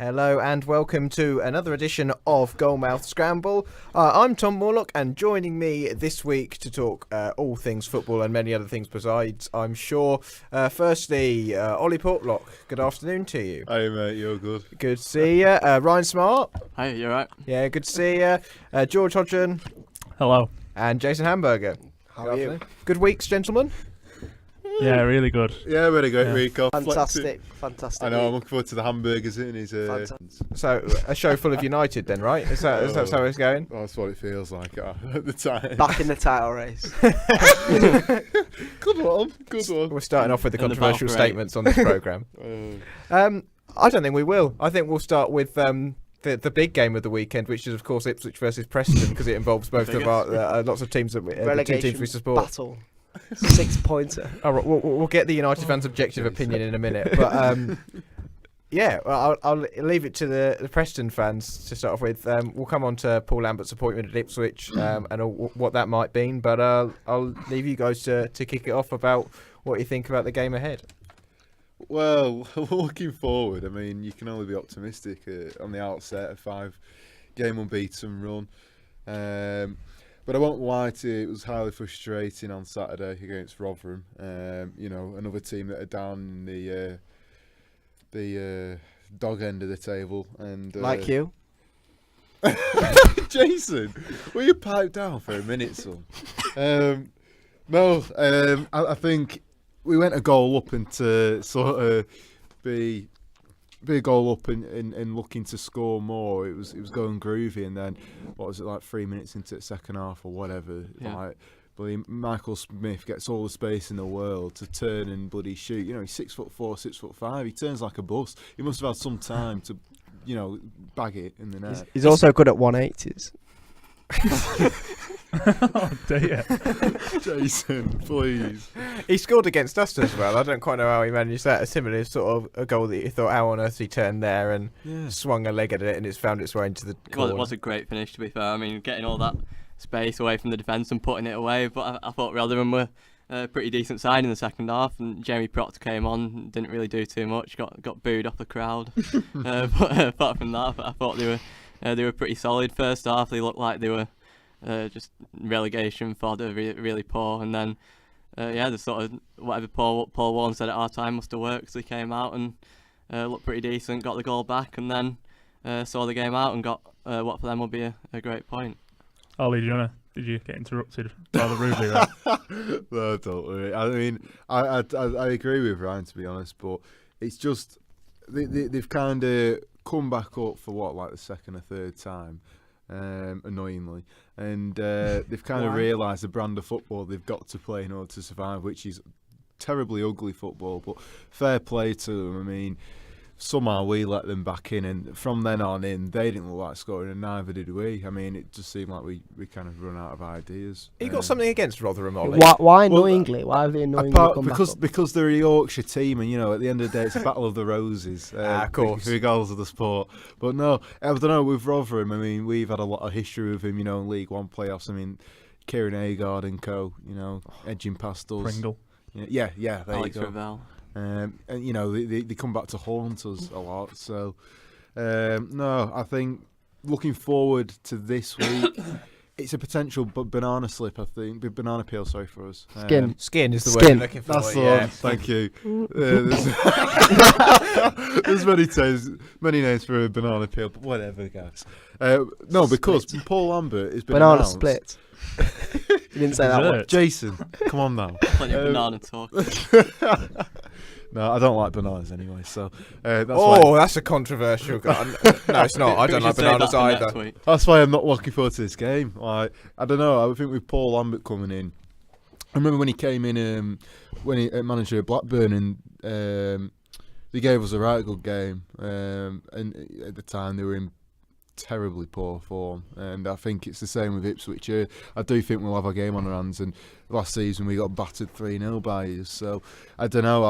Hello and welcome to another edition of Goalmouth Scramble. I'm Tom Morlock, and joining me this week to talk all things football and many other things besides, I'm sure. Firstly, Ollie Portlock, good afternoon to you. Hey mate, you're good. Good to see you. Ryan Smart. Hi, you alright? Yeah, good to see you. George Hodgson. Hello. And Jason Hamburger. How are you? Good weeks, gentlemen. Yeah, really good. Yeah, we had a great week off. Fantastic. I know, I'm looking forward to the hamburgers in his. So, a show full of United then, right? Is that how it's going? Well, that's what it feels like at the time. Back in the title race. Good one. We're starting off with the And the controversial Valkyrie. statements on this programme. I don't think we will. I think we'll start with the big game of the weekend, which is, of course, Ipswich versus Preston, because it involves both of our lots of teams that the two teams we support. Battle. 6-pointer. All right, we'll get the United fans' objective opinion in a minute, but yeah, I'll leave it to the Preston fans to start off with. We'll come on to Paul Lambert's appointment at Ipswich and what that might mean, but I'll leave you guys to kick it off about what you think about the game ahead. Well, looking forward, I mean, you can only be optimistic on the outset. A 5-game unbeaten run. But I won't lie to you, it was highly frustrating on Saturday against Rotherham. Another team that are down in the dog end of the table. And Like you. Jason, will you pipe down for a minute, son? I think we went a goal up and to sort of be a goal up and looking to score more. It was going groovy, and then what was it, like 3 minutes into the second half or whatever? Yeah. Like, Michael Smith gets all the space in the world to turn and bloody shoot. You know, he's 6'4", 6'5". He turns like a bus. He must have had some time to, bag it in the net. He's also good at 180s. Oh dear. Jason, please. He scored against us as well. I don't quite know how he managed that. A similar sort of a goal that you thought, how on earth he turned there and swung a leg at it, and it's found its way into the Well, corner. it was a great finish, to be fair. I mean, getting all that space away from the defence and putting it away. But I thought Rotherham were a pretty decent side in the second half, and Jamie Proctor came on, didn't really do too much, got booed off the crowd. But apart from that, I thought they were pretty solid. First half, they looked like they were just relegation fodder, really poor, and then the sort of whatever Paul Warren said at our time must have worked. So he came out and looked pretty decent, got the goal back, and then saw the game out and got what for them will be a great point. Ollie, did you get interrupted rather rudely there? No, don't worry. I mean, I agree with Ryan, to be honest, but it's just they've kind of come back up for like the second or third time. Annoyingly, and they've kind of realised the brand of football they've got to play in order to survive, which is terribly ugly football, but fair play to them. I mean, somehow we let them back in, and from then on in, they didn't look like scoring, and neither did we. I mean, it just seemed like we kind of run out of ideas. You got something against Rotherham, Ollie? Why annoyingly? Why have they annoyingly come back up? Because they're a Yorkshire team, and at the end of the day, it's a battle of the roses. Of course, regardless of the sport. But no, I don't know. With Rotherham, I mean, we've had a lot of history with him. In League One playoffs. I mean, Kieran Agard and co. Edging past us. Pringle. Yeah. There Alex you go. Ravel. And they come back to haunt us a lot. So no, I think looking forward to this week, it's a potential banana slip. I think banana peel. Sorry for us. Skin is the Skin. word you're looking for. That's the one. Thank you. There's many names for a banana peel, but whatever, guys. No, because Paul Lambert has been Banana announced. split. You didn't say that one. Jason, come on now. Plenty of banana talk. No, I don't like bananas anyway, so that's why. That's a controversial guy. No, it's not. I don't like bananas either. That's why I'm not looking forward to this game. Like, I don't know. I think with Paul Lambert coming in, I remember when he came in, when he manager of Blackburn, and they gave us a right good game. And at the time, they were in terribly poor form, and I think it's the same with Ipswich. I do think we'll have a game on our hands, and last season we got battered 3-0 by you, so I don't know.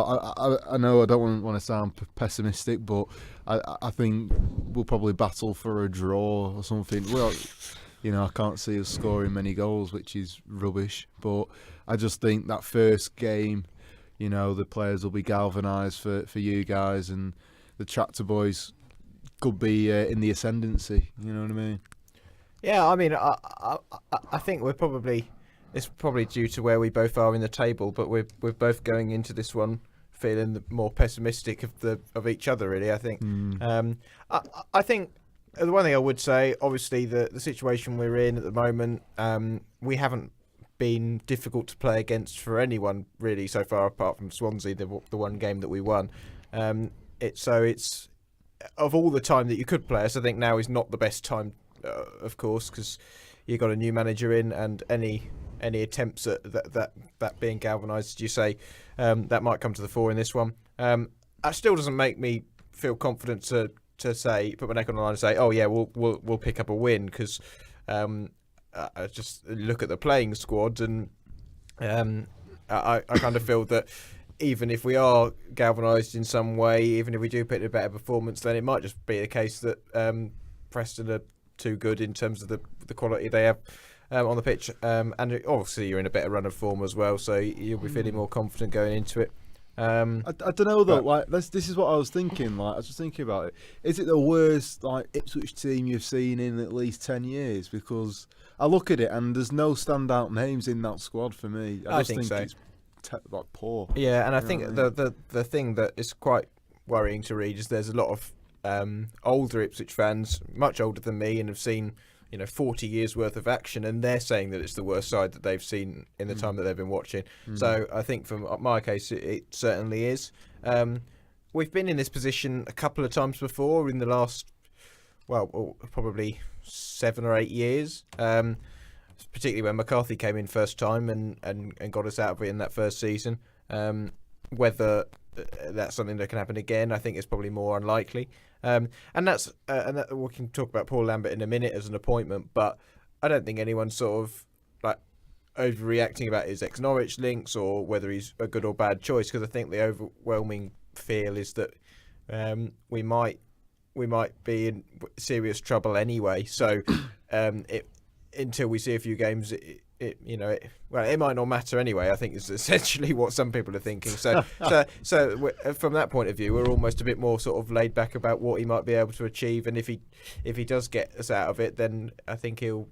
I know I don't want to sound pessimistic, but I think we'll probably battle for a draw or something. Well, I can't see us scoring many goals, which is rubbish, but I just think that first game, the players will be galvanised for you guys, and the Tractor Boys could be in the ascendancy. You know what I mean? Yeah, I mean, I think it's probably due to where we both are in the table, but we're both going into this one feeling more pessimistic of each other. Really, I think. I think the one thing I would say, obviously, the situation we're in at the moment, we haven't been difficult to play against for anyone really so far, apart from Swansea, the one game that we won. It's of all the time that you could play us, I think now is not the best time, of course, because you got a new manager in, and any attempts at that being galvanised, as you say, that might come to the fore in this one. That still doesn't make me feel confident to say, put my neck on the line and say, oh yeah, we'll pick up a win, because I just look at the playing squad, and I kind of feel that even if we are galvanised in some way, even if we do put in a better performance, then it might just be the case that Preston are too good in terms of the quality they have on the pitch, and obviously you're in a better run of form as well, so you'll be feeling more confident going into it. I don't know though. Like this is what I was thinking. Like I was just thinking about it. Is it the worst like Ipswich team you've seen in at least 10 years? Because I look at it and there's no standout names in that squad for me. I just think so. It's like poor. Yeah, and I think the thing that is quite worrying to read is there's a lot of older Ipswich fans, much older than me, and have seen 40 years worth of action, and they're saying that it's the worst side that they've seen in the time that they've been watching. So I think from my case, it certainly is. We've been in this position a couple of times before in the last, probably 7 or 8 years. Particularly when McCarthy came in first time and got us out of it in that first season. Whether that's something that can happen again, I think it's probably more unlikely. And we can talk about Paul Lambert in a minute as an appointment, but I don't think anyone's sort of like overreacting about his ex-Norwich links or whether he's a good or bad choice, because I think the overwhelming feel is that we might be in serious trouble anyway. So until we see a few games, it might not matter anyway. I think is essentially what some people are thinking. So from that point of view, we're almost a bit more sort of laid back about what he might be able to achieve. And if he does get us out of it, then I think he'll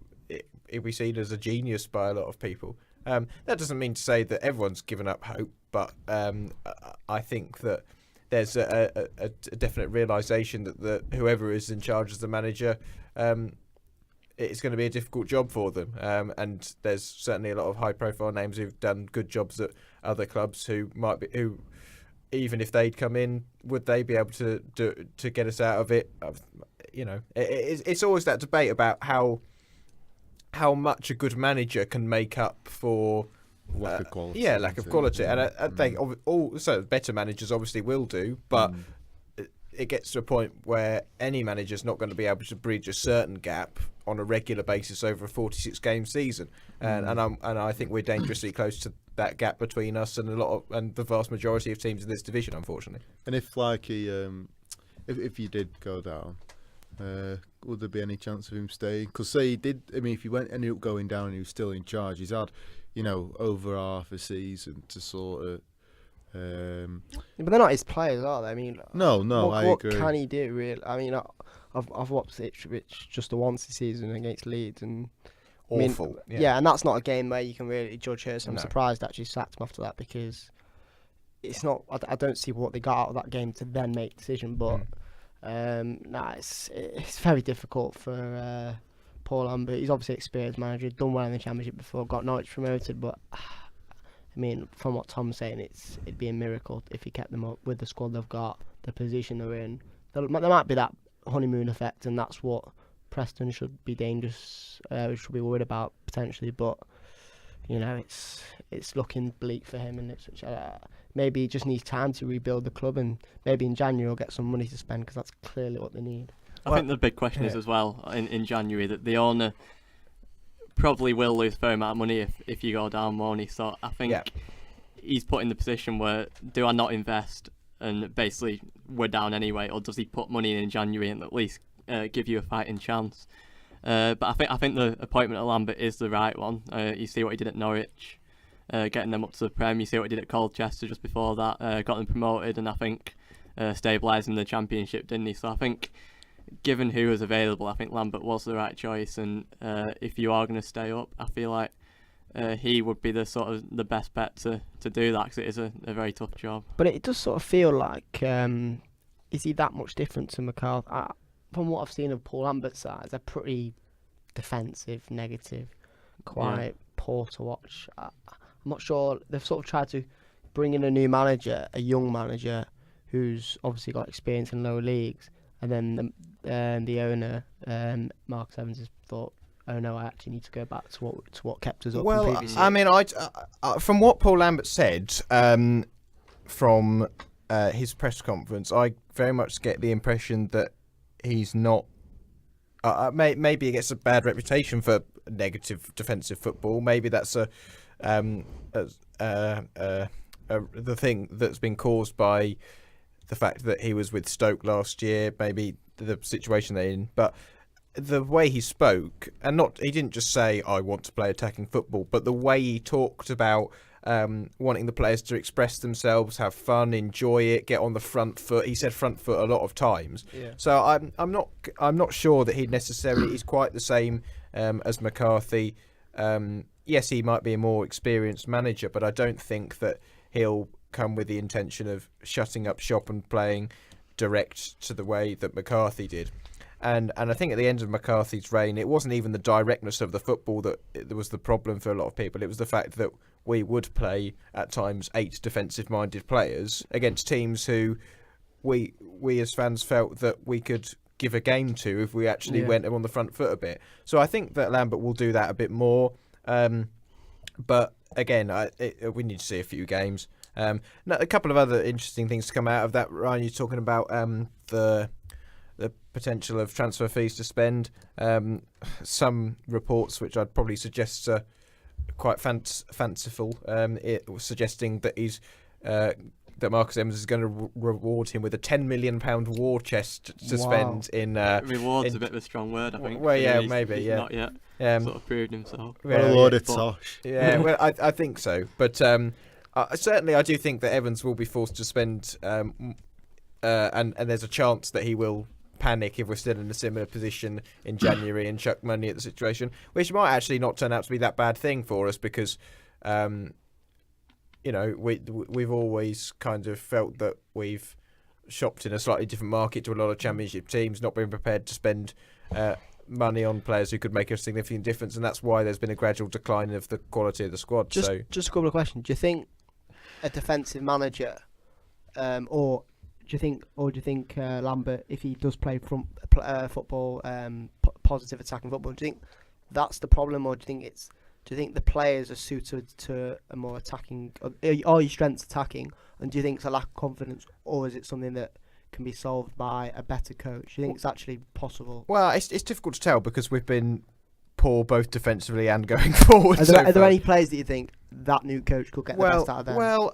be seen as a genius by a lot of people. That doesn't mean to say that everyone's given up hope, but I think that there's a definite realisation that whoever is in charge as the manager, it's going to be a difficult job for them, and there's certainly a lot of high-profile names who've done good jobs at other clubs who even if they'd come in, would they be able to get us out of it? It's always that debate about how much a good manager can make up for lack of quality. Yeah, lack of quality, and I think also better managers obviously will do, but. It gets to a point where any manager's not going to be able to bridge a certain gap on a regular basis over a 46-game season, and I think we're dangerously close to that gap between us and the vast majority of teams in this division, unfortunately. And if if you did go down, would there be any chance of him staying? Because say he did, I mean, if he ended up going down and he was still in charge, he's had over half a season to sort of. But they're not his players, are they? I mean, no, I agree. What can he do, really? I mean, I've watched Ipswich just the once this season against Leeds, and awful. Yeah, and that's not a game where you can really judge her. So I'm No. surprised actually sacked him after that, because it's not. I don't see what they got out of that game to then make a decision. But it's very difficult for Paul Lambert. He's obviously an experienced manager, done well in the Championship before, got Norwich promoted, but. I mean, from what Tom's saying, it'd be a miracle if he kept them up with the squad they've got, the position they're in. There might be that honeymoon effect, and that's what Preston should be should be worried about potentially. But it's looking bleak for him, and it's maybe he just needs time to rebuild the club, and maybe in January he'll get some money to spend, because that's clearly what they need. I think the big question is as well in January that the owner probably will lose a fair amount of money if you go down, won't he? So I think he's put in the position where, do I not invest and basically we're down anyway, or does he put money in January and at least give you a fighting chance? But I think the appointment of Lambert is the right one. You see what he did at Norwich, getting them up to the Prem. You see what he did at Colchester just before that, got them promoted, and I think stabilising the Championship, didn't he? So I think given who was available, I think Lambert was the right choice. And if you are going to stay up, I feel like he would be the best bet to do that, because it is a very tough job. But it does sort of feel like, is he that much different to McCarthy? From what I've seen of Paul Lambert's side, they're pretty defensive, negative, quite poor to watch. I'm not sure. They've sort of tried to bring in a new manager, a young manager, who's obviously got experience in lower leagues, and then the owner, Marcus Evans, has thought, oh no, I actually need to go back to what kept us up. Well, I mean, from what Paul Lambert said from his press conference, I very much get the impression that he's not. Maybe he gets a bad reputation for negative defensive football. Maybe that's the thing that's been caused by the fact that he was with Stoke last year. Maybe the situation they're in, but the way he spoke, and he didn't just say, I want to play attacking football, but the way he talked about wanting the players to express themselves, have fun, enjoy it, get on the front foot. He said front foot a lot of times. Yeah. So I'm not sure that he necessarily is quite the same as McCarthy. Yes, he might be a more experienced manager, but I don't think that he'll come with the intention of shutting up shop and playing direct to the way that McCarthy did. And I think at the end of McCarthy's reign, it wasn't even the directness of the football that was the problem for a lot of people. It was the fact that we would play, at times, 8 defensive-minded players against teams who we as fans felt that we could give a game to if we actually went on the front foot a bit. So I think that Lambert will do that a bit more. But again, we need to see a few games. Now, a couple of other interesting things to come out of that. Ryan, you're talking about the potential of transfer fees to spend. Some reports, which I'd probably suggest are quite fanciful, it was suggesting that that Marcus Evans is going to reward him with a £10 million war chest to spend in. Reward's a bit of a strong word, I think. Well, yeah, he's not yet sort of proved himself. What a load of tosh. Yeah, well, I think so, but certainly I do think that Evans will be forced to spend, and there's a chance that he will panic if we're still in a similar position in January and chuck money at the situation, which might actually not turn out to be that bad thing for us, because we've always kind of felt that we've shopped in a slightly different market to a lot of Championship teams, not being prepared to spend money on players who could make a significant difference, and that's why there's been a gradual decline of the quality of the squad. Just a couple of questions. Do you think a defensive manager, or do you think Lambert, if he does play football, positive attacking football, do you think that's the problem, or do you think the players are suited to a more attacking? Are your strengths attacking, and do you think it's a lack of confidence, or is it something that can be solved by a better coach? Do you think it's actually possible? Well, it's difficult to tell, because we've been poor both defensively and going forward. Are there any players that you think that new coach could get the best out of them? Well,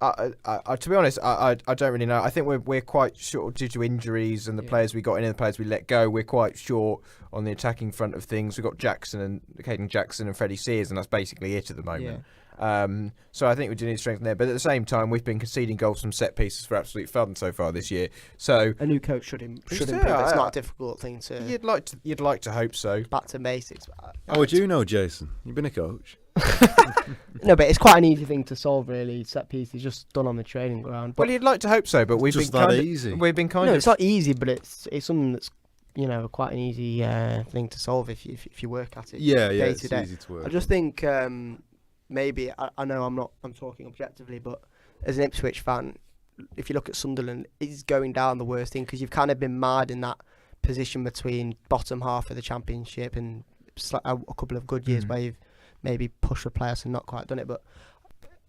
to be honest, I don't really know. I think we're quite short due to injuries and the players we got in and the players we let go. We're quite short on the attacking front of things. We've got Caden Jackson and Freddie Sears, and that's basically it at the moment. Yeah. So I think we do need strength there. But at the same time, we've been conceding goals from set pieces for absolute fun so far this year. So a new coach should improve. It's not a difficult thing to. You'd like to hope so. Back to basics. How would you know, Jason? You've been a coach. No, but it's quite an easy thing to solve, really. Set pieces just done on the training ground. Well, you'd like to hope so, but we've been kind of easy. We've been kind of. No, it's not easy, but it's something that's quite an easy thing to solve if you work at it. Yeah, day it's to day. Easy to work. I just think maybe I know I'm talking objectively, but as an Ipswich fan, if you look at Sunderland, it's going down the worst thing, because you've kind of been marred in that position between bottom half of the Championship and a couple of good years where you've maybe pushed for players and not quite done it, but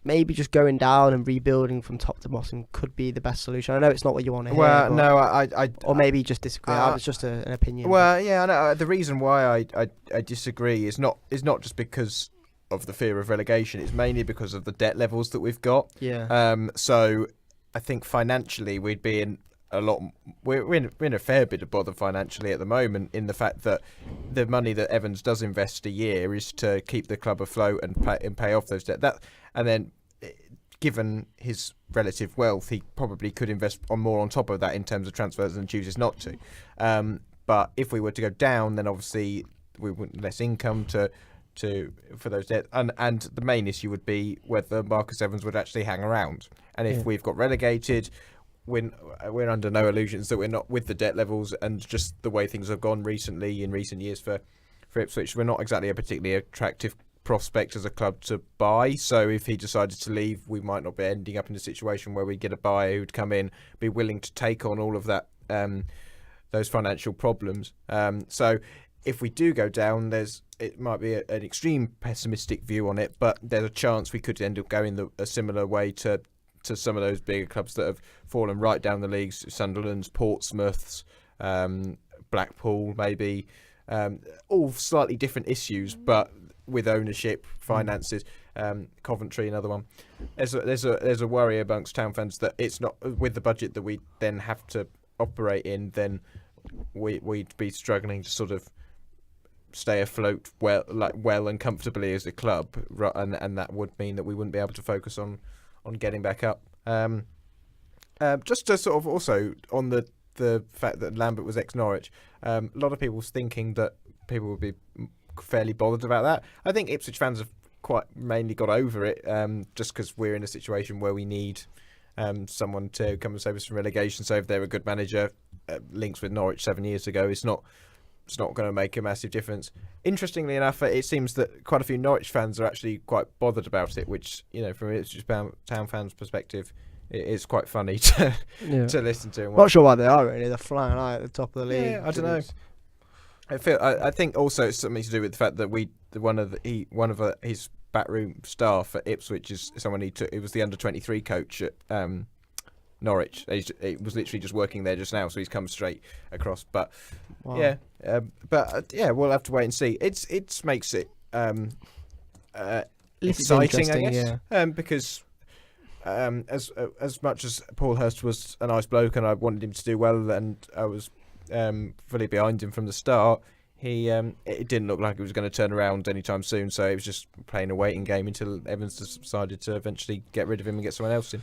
maybe just going down and rebuilding from top to bottom could be the best solution. I know it's not what you want to hear. Well, no, or maybe just disagree. It's just an opinion. Well, yeah, I know. The reason why I disagree is not just because of the fear of relegation. It's mainly because of the debt levels that we've got. Yeah. So I think financially we'd be in a lot. We're in a fair bit of bother financially at the moment, in the fact that the money that Evans does invest a year is to keep the club afloat and pay off those debt. And then given his relative wealth, he probably could invest more on top of that in terms of transfers and chooses not to. But if we were to go down, then obviously we would less income for those debts. And the main issue would be whether Marcus Evans would actually hang around. And if we've got relegated, we're under no illusions that we're not, with the debt levels and just the way things have gone recently in recent years for Ipswich, we're not exactly a particularly attractive prospect as a club to buy. So if he decided to leave, we might not be ending up in a situation where we get a buyer who'd come in, be willing to take on all of that, those financial problems. So if we do go down, it might be an extreme pessimistic view on it, but there's a chance we could end up going a similar way to some of those bigger clubs that have fallen right down the leagues, Sunderland's, Portsmouth's, Blackpool maybe, all slightly different issues, but with ownership, finances. Coventry, another one. There's a worry amongst town fans that it's not, with the budget that we then have to operate in, then we'd be struggling to sort of stay afloat well and comfortably as a club, and that would mean that we wouldn't be able to focus on getting back up. Just to sort of also on the fact that Lambert was ex-Norwich, a lot of people's thinking that people would be fairly bothered about that. I think Ipswich fans have quite mainly got over it, just because we're in a situation where we need someone to come and save us from relegation. So if they're a good manager, links with Norwich 7 years ago, it's not going to make a massive difference. Interestingly enough, it seems that quite a few Norwich fans are actually quite bothered about it, which, from an Ipswich town fans' perspective, it is quite funny to listen to. Not sure why they are really. They're flying high at the top of the league. Yeah, I don't know. I think also it's something to do with the fact that one of his backroom staff at Ipswich is someone he took. It was the under-23 coach at Norwich. He was literally just working there just now, so he's come straight across. But Wow. we'll have to wait and see. It makes it It's exciting, I interesting, guess, because as much as Paul Hurst was a nice bloke and I wanted him to do well, and I was fully behind him from the start, it didn't look like it was going to turn around anytime soon. So it was just playing a waiting game until Evans decided to eventually get rid of him and get someone else in.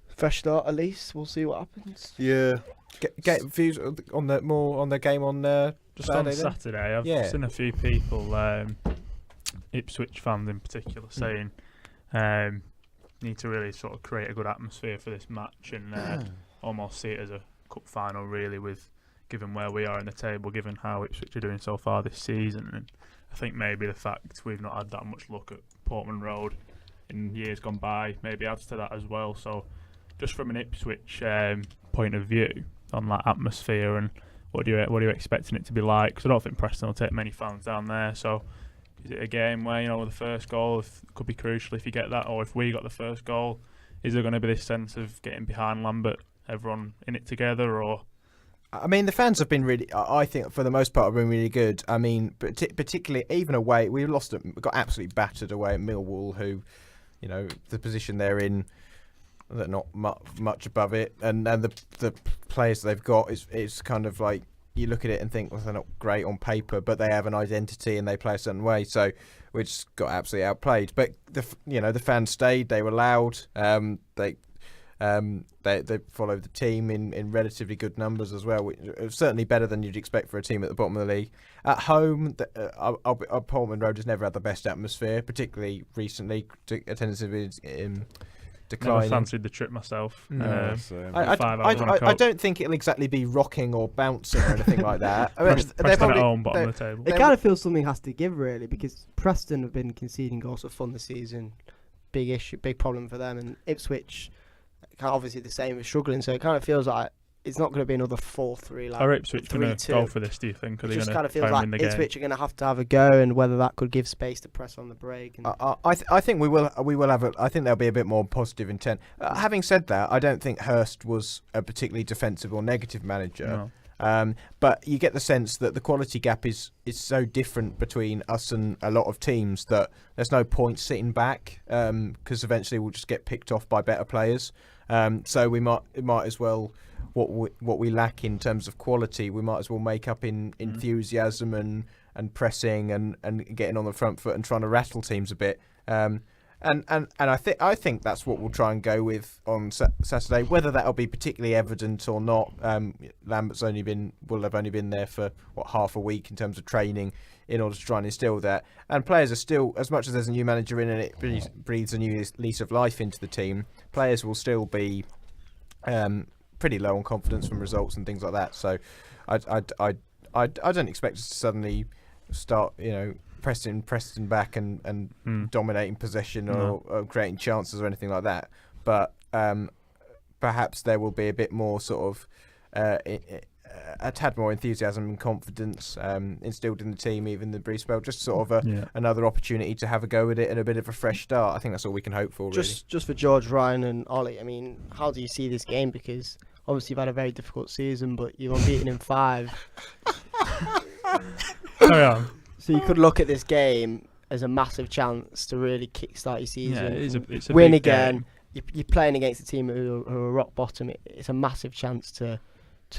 Fresh start at least. We'll see what happens. Yeah. Get views on the game on Just Saturday, on Saturday, I've seen a few people, Ipswich fans in particular, saying need to really sort of create a good atmosphere for this match and almost see it as a cup final, really, with given where we are in the table, given how Ipswich are doing so far this season. And I think maybe the fact we've not had that much luck at Portman Road in years gone by maybe adds to that as well. So just from an Ipswich point of view on that atmosphere, and what are you expecting it to be like? Because I don't think Preston will take many fans down there. So is it a game where, the first goal could be crucial if you get that, or if we got the first goal, is there going to be this sense of getting behind Lambert, everyone in it together? Or I mean, the fans have been really, I think for the most part, have been really good. I mean, particularly even away, we got absolutely battered away at Millwall, who, the position they're in, they're not much above it, and the players they've got is kind of like, you look at it and think, well, they're not great on paper, but they have an identity and they play a certain way. So we just got absolutely outplayed. But the fans stayed. They were loud. They followed the team in relatively good numbers as well. It was certainly better than you'd expect for a team at the bottom of the league. At home, Portman Road has never had the best atmosphere, particularly recently. Attendance has been declining. Never fancied the trip myself. No. 5 hours on a I coach. don't think it'll exactly be rocking or bouncing or anything like that. I mean, Preston at home, bottom of the table. It kind of feels something has to give, really, because Preston have been conceding goals for fun this season. Big issue, big problem for them. And Ipswich, obviously the same, is struggling. So it kind of feels like it's not going to be another 4-3. Like Are Ipswich going to 3-2. go for this, do you think? Are It they just going kind of to feels try and like win the game? Ipswich are going to have a go, and whether that could give space to press on the break. And I think we will have I think there'll be a bit more positive intent. Having said that, I don't think Hurst was a particularly defensive or negative manager. No. But you get the sense that the quality gap is so different between us and a lot of teams that there's no point sitting back, because eventually we'll just get picked off by better players. So we might as well, what we lack in terms of quality, we might as well make up in enthusiasm and pressing and getting on the front foot and trying to rattle teams a bit. And I think that's what we'll try and go with on Saturday. Whether that'll be particularly evident or not, Lambert's will have only been there for half a week in terms of training in order to try and instill that. And players are still, as much as there's a new manager in and it breathes a new lease of life into the team, players will still be pretty low on confidence from results and things like that. So I don't expect us to suddenly start, pressing back and dominating possession or creating chances or anything like that. But perhaps there will be a bit more sort of a tad more enthusiasm and confidence instilled in the team, even in the brief spell. Just sort of another opportunity to have a go at it and a bit of a fresh start. I think that's all we can hope for, really. Just for George, Ryan and Ollie, I mean, how do you see this game? Because obviously you've had a very difficult season, but you're unbeaten in 5. Carry on. So you could look at this game as a massive chance to really kickstart your season. Yeah, it's a win big again. game. You're playing against a team who are rock bottom. It's a massive chance to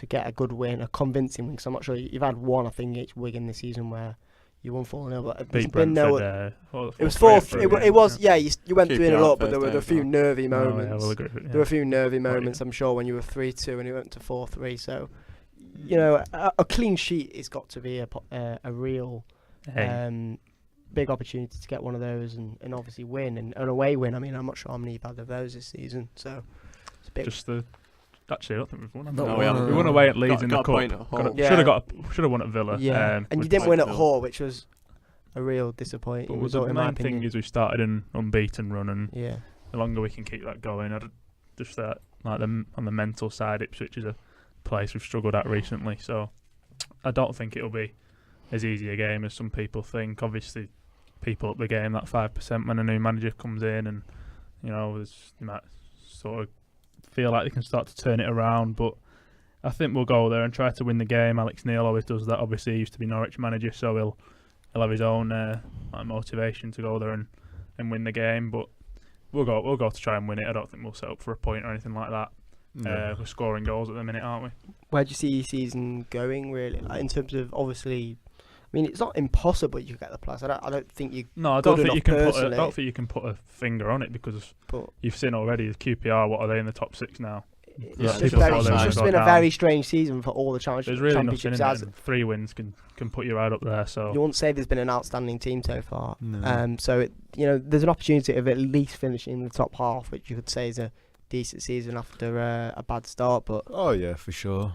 get a good win, a convincing win. Because I'm not sure you've had one, I think, against Wigan this season where you won 4-0. But there's been no. It was 4-3. It was. Yeah, you went through it a lot, but there were a few nervy moments. We'll agree with it, There were a few nervy moments, I'm sure, when you were 3-2 and you went to 4-3. So, a clean sheet has got to be a real. Big opportunity to get one of those and obviously win and an away win. I mean, I'm not sure how many you've had of those this season, so it's a big. Actually, I don't think we've won. No, we haven't. We won away at Leeds in the cup. Should have won at Villa. And you didn't win at Hull, which was a real disappointing result in my opinion. The main thing is we started an unbeaten run, and the longer we can keep that going, just that on the mental side, Ipswich is a place we've struggled at recently. So I don't think it'll be as easy a game as some people think. Obviously, people up the game that 5% when a new manager comes in, and they might sort of feel like they can start to turn it around. But I think we'll go there and try to win the game. Alex Neil always does that. Obviously, he used to be Norwich manager, so he'll have his own motivation to go there and win the game. But we'll go to try and win it. I don't think we'll set up for a point or anything like that. No. We're scoring goals at the minute, aren't we? Where do you see your season going, really? Like, in terms of, obviously, I mean, it's not impossible you get the place. I don't think you. No, I don't think you can put a finger on it, because you've seen already the QPR. What are they in the top 6 now? It's just been a very strange season for all the championships. There's really nothing in it. 3 wins can put you right up there. So you won't say there's been an outstanding team so far. No. So there's an opportunity of at least finishing in the top half, which you could say is a decent season after a bad start. But oh yeah, for sure.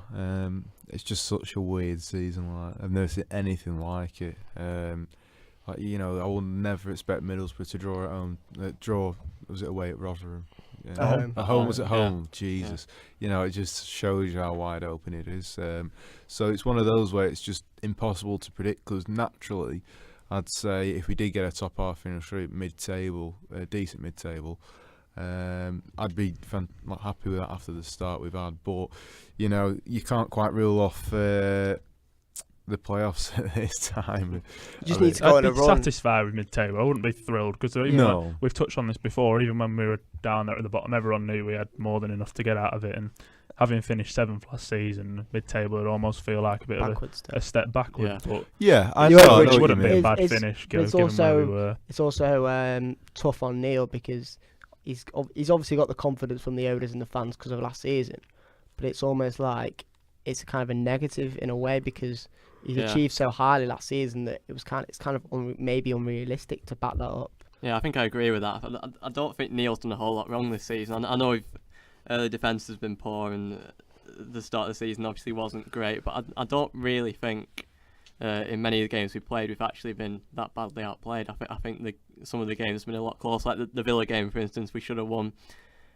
It's just such a weird season. I've never seen anything like it. I will never expect Middlesbrough to draw at home. Was it away at Rotherham? At home. Was at home. Jesus, it just shows you how wide open it is. So it's one of those where it's just impossible to predict, because naturally, I'd say if we did get a top half finish, mid-table, a decent mid-table, I'd be happy with that after the start we've had. But you can't quite rule off the playoffs at this time. You just need to go on a run. I'd be satisfied with mid-table. I wouldn't be thrilled, because we've touched on this before. Even when we were down there at the bottom, everyone knew we had more than enough to get out of it. And having finished 7th last season, mid-table would almost feel like a bit of a step backward. Yeah. But I know. Which wouldn't be a bad finish, given where we were. It's also tough on Neil, because he's obviously got the confidence from the owners and the fans because of last season, but it's almost like it's kind of a negative in a way, because he's achieved so highly last season that it's kind of maybe unrealistic to back that up. Yeah, I think I agree with that. I don't think Neil's done a whole lot wrong this season. I know the defence has been poor, and the start of the season obviously wasn't great, but I don't really think in many of the games we played we've actually been that badly outplayed. I think some of the games have been a lot closer. Like the Villa game, for instance, we should have won,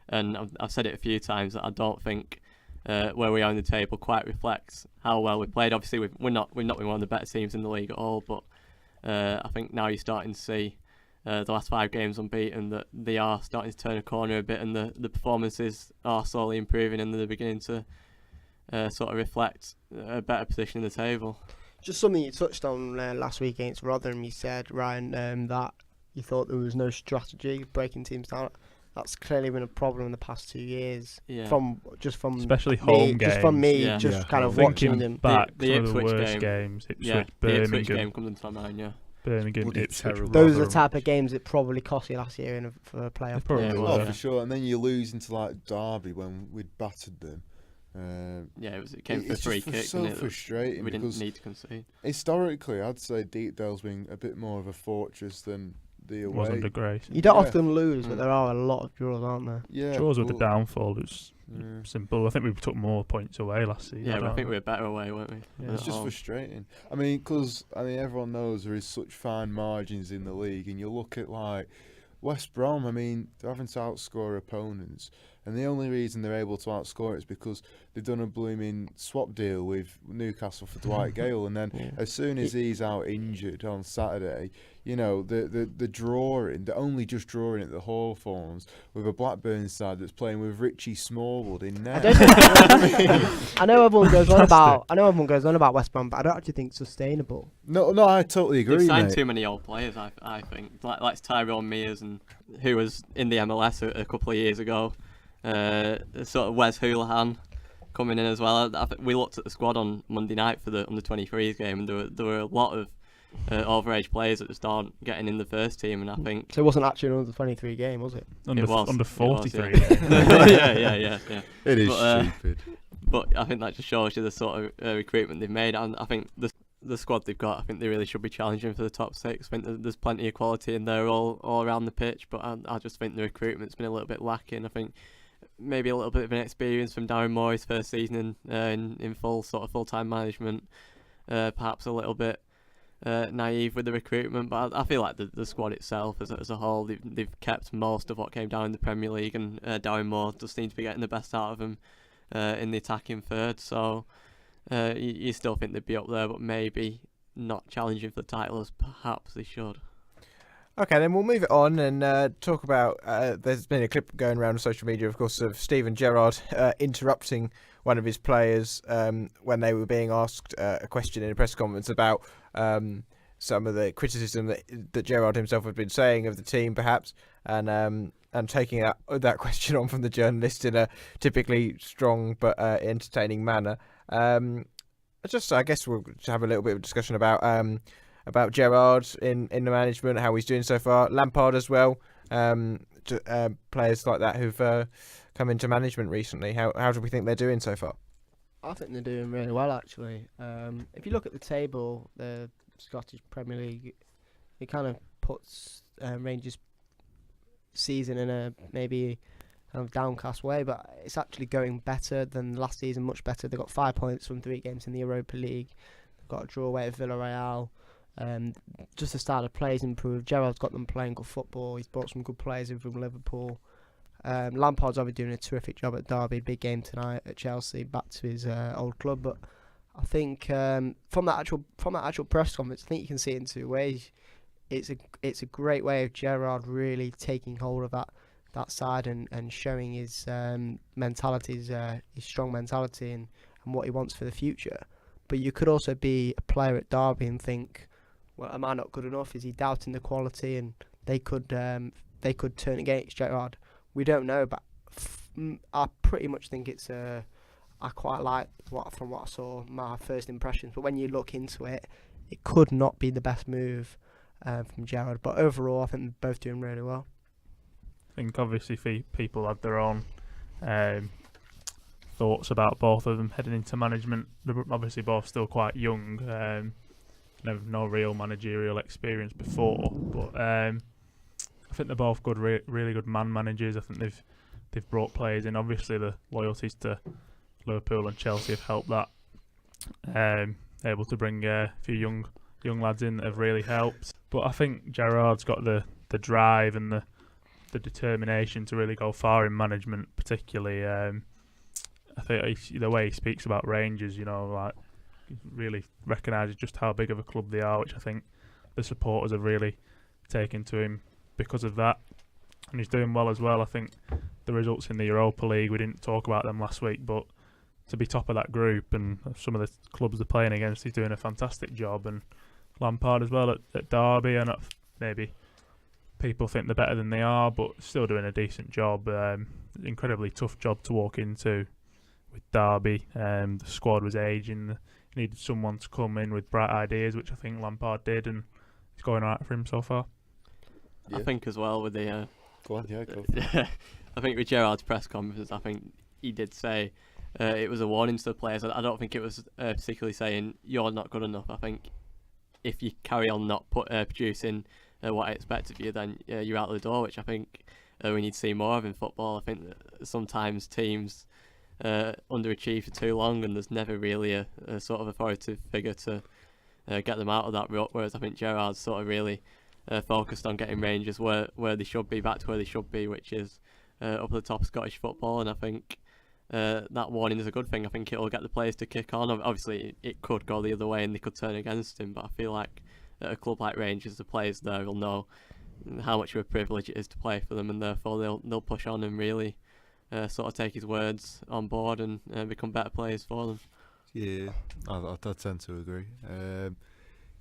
and I've said it a few times that I don't think where we are in the table quite reflects how well we played. Obviously, we've not been one of the better teams in the league at all, but I think now you're starting to see the last 5 games unbeaten that they are starting to turn a corner a bit, and the performances are slowly improving, and they're beginning to sort of reflect a better position in the table. Just something you touched on last week against Rotherham. You said, Ryan, that you thought there was no strategy breaking teams down. That's clearly been a problem in the past 2 years. Yeah. Especially me, home games. Just from me, kind of Thinking watching them. back, The some of the Ipswich worst game. games. The Ipswich game comes into my mind. Yeah. Birmingham, Bloody Ipswich. terrible. Those are the Rotherham. type of games that probably cost you last year for a playoff. They probably Yeah, will, well, Oh, yeah. for sure. And then you lose into like Derby when we'd battered them. Yeah, it came for It's free just kick. so didn't it? frustrating We didn't because need to concede. historically, I'd say Deepdale's been a bit more of a fortress than the away. Was under Grace. You don't Yeah. often lose, but Mm. there are a lot of draws, aren't there? Yeah, Draws with the but- downfall. It's Yeah. simple. I think we took more points away last season. Yeah, I but I don't think know. we were better away, weren't we? Yeah. than It's at just home? frustrating. I mean, because everyone knows there is such fine margins in the league, and you look at like West Brom. I mean, they're having to outscore opponents, and the only reason they're able to outscore it is because they've done a blooming swap deal with Newcastle for Dwight Gale, and then Yeah. as soon as he's out injured on Saturday, you know, the drawing, they're only just drawing at the Hawthorns with a Blackburn side that's playing with Richie Smallwood in I net. don't. I know everyone goes on about. I know everyone goes on about West Brom, but I don't actually think it's sustainable. No, I totally agree, They've signed mate. too many old players, I think. Like Tyrone Mears, and who was in the MLS a couple of years ago. Sort of Wes Hoolahan coming in as well. We looked at the squad on Monday night for the under-23s game, and there were a lot of overage players that just aren't getting in the first team, and I think So it wasn't actually an under 23 game, was it? Under, it was. under It 43. was, yeah. It is But, stupid. But I think that just shows you the sort of recruitment they've made, and I think the squad they've got, I think they really should be challenging for the top six. I think there's plenty of quality in there all around the pitch, but I just think the recruitment's been a little bit lacking. I think maybe a little bit of an experience from Darren Moore's first season in full-time management, perhaps a little bit naive with the recruitment, but I feel like the squad itself as a whole, they've kept most of what came down in the Premier League, and Darren Moore does seem to be getting the best out of them in the attacking third, so you still think they'd be up there, but maybe not challenging for the title as perhaps they should. Okay, then we'll move it on and talk about. There's been a clip going around on social media, of course, of Steven Gerrard interrupting one of his players when they were being asked a question in a press conference about some of the criticism that Gerrard himself had been saying of the team, perhaps, and taking that question on from the journalist in a typically strong but entertaining manner. I guess we'll have a little bit of discussion about Gerrard in the management, how he's doing so far. Lampard as well, players like that who've come into management recently. How do we think they're doing so far? I think they're doing really well, actually. If you look at the table, the Scottish Premier League, it kind of puts Rangers' season in a maybe kind of downcast way, but it's actually going better than last season, much better. They've got 5 points from 3 games in the Europa League. They've got a draw away at Villarreal. Just the style of play has improved. Gerrard's got them playing good football. He's brought some good players in from Liverpool. Lampard's obviously doing a terrific job at Derby. Big game tonight at Chelsea, back to his old club. But I think from that actual press conference, I think you can see it in 2 ways. It's a great way of Gerrard really taking hold of that side and showing his mentality, his strong mentality and what he wants for the future. But you could also be a player at Derby and think, well, am I not good enough? Is he doubting the quality? And they could turn against Gerrard. We don't know, but I pretty much think I quite like from what I saw, my first impressions. But when you look into it, it could not be the best move from Gerrard. But overall, I think they're both doing really well. I think obviously people had their own thoughts about both of them heading into management. They're obviously both still quite young, no real managerial experience before, but I think they're both good, really good man managers. I think they've brought players in. Obviously, the loyalties to Liverpool and Chelsea have helped that. Able to bring a few young lads in that have really helped. But I think Gerrard's got the drive and the determination to really go far in management, particularly. I think the way he speaks about Rangers, like really recognises just how big of a club they are, which I think the supporters have really taken to him because of that. And he's doing well as well. I think the results in the Europa League, we didn't talk about them last week, but to be top of that group and some of the clubs they're playing against, he's doing a fantastic job. And Lampard as well at Derby, and maybe people think they're better than they are, but still doing a decent job. Incredibly tough job to walk into with Derby. The squad was aging. Needed someone to come in with bright ideas, which I think Lampard did, and it's going alright for him so far. Yeah. I think as well with the. Go on, yeah, go. I think with Gerrard's press conference, I think he did say it was a warning to the players. I don't think it was particularly saying you're not good enough. I think if you carry on not producing what I expect of you, then you're out the door, which I think we need to see more of in football. I think that sometimes teams underachieve for too long, and there's never really a sort of authoritative figure to get them out of that rut, whereas I think Gerrard's sort of really focused on getting Rangers where they should be, back to where they should be, which is up at the top of Scottish football. And I think that warning is a good thing. I think it'll get the players to kick on. Obviously it could go the other way and they could turn against him, but I feel like at a club like Rangers, the players there will know how much of a privilege it is to play for them, and therefore they'll push on and really sort of take his words on board and become better players for them. Yeah, I tend to agree.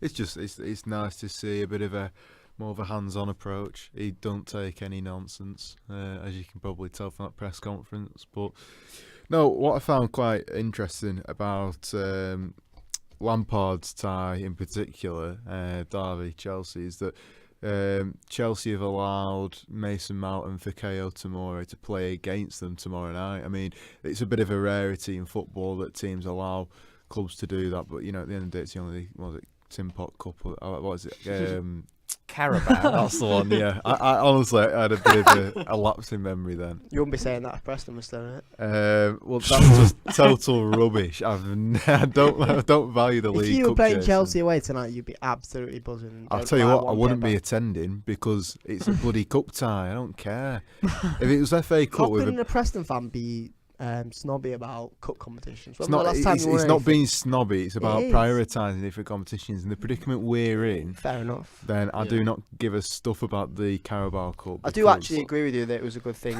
It's nice to see a bit of a more of a hands-on approach. He don't take any nonsense, as you can probably tell from that press conference. But no, what I found quite interesting about Lampard's tie in particular, Derby Chelsea, is that Chelsea have allowed Mason Mount and Fikayo Tomori to play against them tomorrow night. I mean, it's a bit of a rarity in football that teams allow clubs to do that, but you know, at the end of the day, it's the only Tin Pot Cup. What is it? Carabao. That's the one. Yeah, I honestly had a bit of a lapse in memory then. You wouldn't be saying that if Preston was still in it. Well, that was just total rubbish. I don't value the league. If you were cup playing chasing. Chelsea away tonight, you'd be absolutely buzzing. I'll tell you what, I wouldn't be attending because it's a bloody cup tie. I don't care. If it was FA Cup How with can a Preston fan be snobby about cup competitions? it's not being snobby, it's about prioritising different competitions. In the predicament we're in, fair enough. then I do not give a stuff about the Carabao Cup. I do actually agree with you that it was a good thing.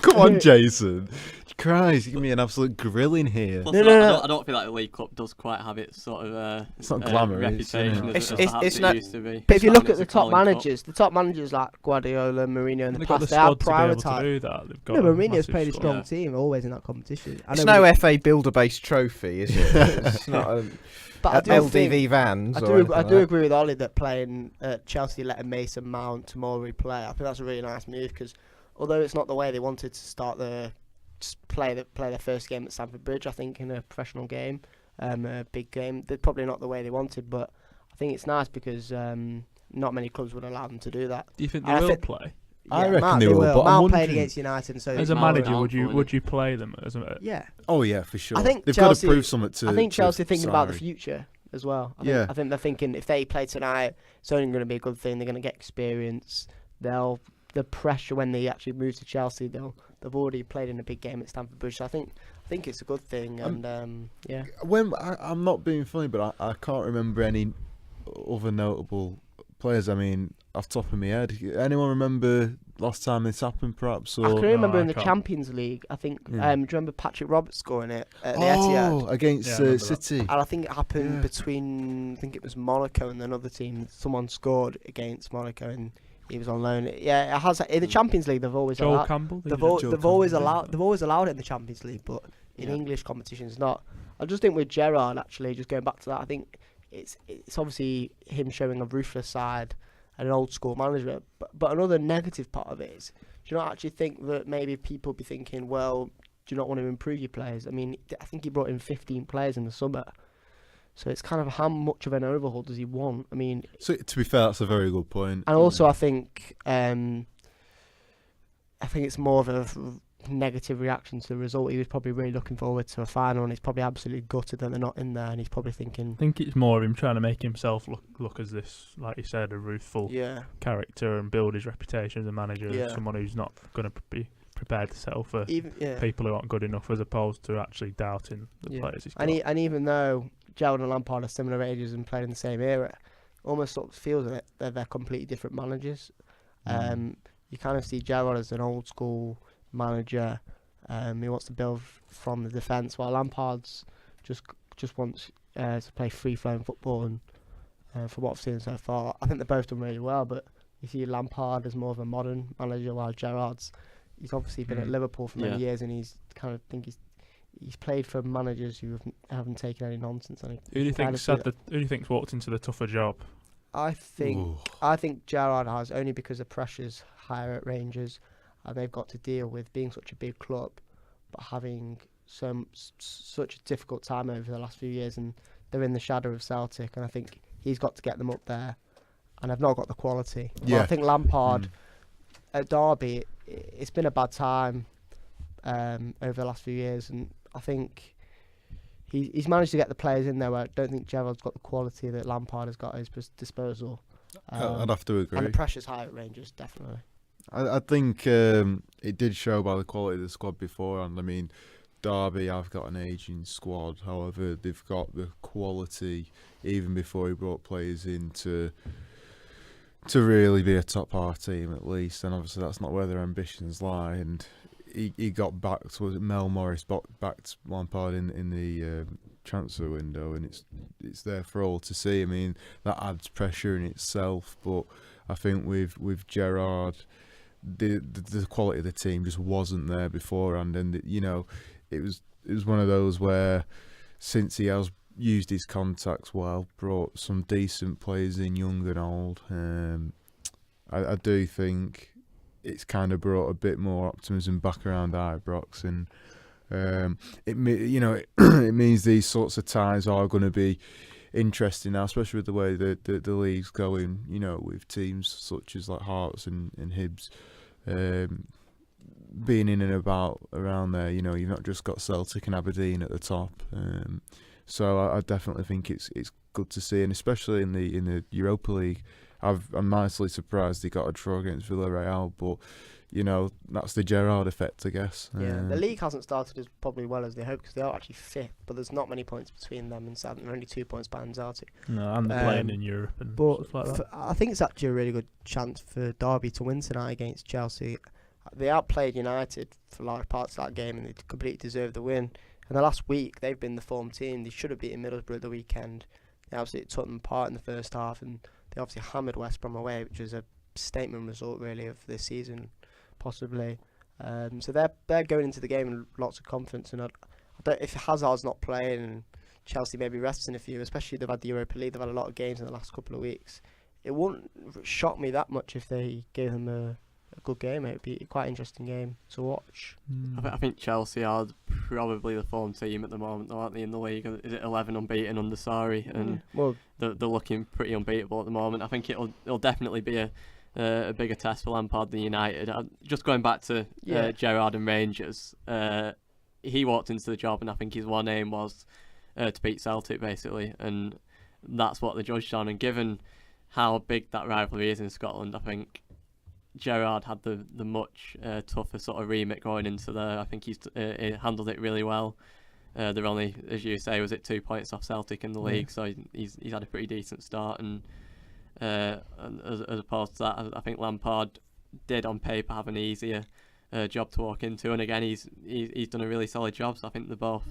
Come on, Jason. Christ, give me an absolute grilling here. Plus, No. I don't feel like the League Cup does quite have its sort of It's not glamorous, reputation is as it? perhaps It's it not- used to be. But if you It's look not at the top Italian Cup. managers like Guardiola, Mourinho in the They've got the past, they have squad to be able to prioritised. do that. They've got No, a Mourinho's massive played a squad. strong Yeah. team always in that competition. I It's know no FA Builder-based trophy, is it? It's not a, but I do LDV think- Vans. I or do anything like that. agree with Ollie that playing Chelsea letting Mason Mount Tomori play. I think that's a really nice move because although it's not the way they wanted to start play their first game at Stamford Bridge, I think in a professional game, a big game, they're probably not the way they wanted. But I think it's nice because not many clubs would allow them to do that. Do you think And I they will think- play? I reckon Mount, they will, but I'm Mount played wondering- against United, and so As a Mount manager, and would Mount, you play them as a? yeah. Oh yeah, for sure. I think they've Chelsea- got to prove something to. I think Chelsea are to thinking about the Sarri. future as well. Yeah. I think they're thinking if they play tonight, it's only going to be a good thing. They're going to get experience. The pressure when they actually move to Chelsea, they've already played in a big game at Stamford Bridge. So I think it's a good thing. And yeah, When I'm not being funny, but I can't remember any other notable players. I mean, off the top of my head, anyone remember last time this happened? Perhaps. Or I can remember No, in I the can't. Champions League. I think. Yeah. Do you remember Patrick Roberts scoring it at the Etihad? Against Yeah, I remember that. City. And I think it happened Yeah. between, I think it was Monaco and another team. Someone scored against Monaco and he was on loan. Yeah, it has in the Champions League. They've always Joel allowed. Campbell. They've Joe always Campbell, allowed. yeah. They've always allowed it in the Champions League, but in Yeah. English competitions not. I just think with Gerrard, actually, just going back to that, I think it's obviously him showing a ruthless side and an old school manager. But another negative part of it is, do you not actually think that maybe people be thinking, well, do you not want to improve your players? I mean, I think he brought in 15 players in the summer. So it's kind of how much of an overhaul does he want? I mean, So to be fair, that's a very good point. and also I think it's more of a negative reaction to the result. He was probably really looking forward to a final, and he's probably absolutely gutted that they're not in there. And he's probably thinking, I think it's more of him trying to make himself look as this, like you said, a ruthful yeah, character and build his reputation as a manager, Yeah. as someone who's not going to be prepared to settle for yeah. people who aren't good enough, as opposed to actually doubting the Yeah. players he's got. And even though Gerrard and Lampard are similar ages and played in the same era, almost sort of feels that they're completely different managers. You kind of see Gerrard as an old school manager. He wants to build from the defence, while Lampard's just wants to play free flowing football. And from what I've seen so far, I think they've both done really well. But you see Lampard as more of a modern manager, while he's obviously been at Liverpool for many years, and he's kind of he's played for managers who haven't taken any nonsense. And Who do you think's walked into the tougher job? I think Gerrard has, only because the pressure's higher at Rangers, and they've got to deal with being such a big club, but having such a difficult time over the last few years, and they're in the shadow of Celtic, and I think he's got to get them up there, and I've not got the quality. Yeah. But I think Lampard at Derby, it's been a bad time over the last few years, and I think he's managed to get the players in there where I don't think Gerrard's got the quality that Lampard has got at his disposal. I'd have to agree. And the pressure's high at Rangers, definitely. I think it did show by the quality of the squad beforehand. I mean, Derby have got an ageing squad. However, they've got the quality even before he brought players in to really be a top half team at least. And obviously that's not where their ambitions lie. And he got backed. Was it Mel Morris backed Lampard in the transfer window, and it's there for all to see. I mean, that adds pressure in itself. But I think with Gerrard, the quality of the team just wasn't there beforehand, and it was one of those where, since he has used his contacts well, brought some decent players in, young and old. I do think it's kind of brought a bit more optimism back around Ibrox, and it means these sorts of ties are going to be interesting now, especially with the way the league's going. With teams such as like Hearts and Hibs being in and about around there. You've not just got Celtic and Aberdeen at the top. So I definitely think it's good to see, and especially in the Europa League. I'm nicely surprised he got a draw against Villarreal, but that's the Gerrard effect, I guess. Yeah, the league hasn't started as probably well as they hoped, because they are actually fifth, but there's not many points between them and Southampton. They're only 2 points behind Celtic. No, and they're playing in Europe and stuff like that. I think it's actually a really good chance for Derby to win tonight against Chelsea. They outplayed United for large parts of that game, and they completely deserved the win. And the last week, they've been the form team. They should have beaten Middlesbrough the weekend. They absolutely took them apart in the first half, and they obviously hammered West Brom away, which was a statement result really of this season, possibly. So they're going into the game with lots of confidence, and if Hazard's not playing and Chelsea maybe resting a few, especially they've had the Europa League, they've had a lot of games in the last couple of weeks. It wouldn't shock me that much if they gave them a good game. It would be quite an interesting game to watch. I think Chelsea are probably the form team at the moment, though, aren't they, in the league? Is it 11 unbeaten under Sarri? And they're looking pretty unbeatable at the moment. I think it'll definitely be a bigger test for Lampard than United. Just going back to Gerrard and Rangers, he walked into the job, and I think his one aim was to beat Celtic, basically, and that's what they judged on. And given how big that rivalry is in Scotland, I think Gerrard had the much tougher sort of remit going into there. I think he handled it really well. They're only, as you say, was it 2 points off Celtic in the league, so he's had a pretty decent start. And as opposed to that, I think Lampard did on paper have an easier job to walk into, and again he's done a really solid job. So I think they're both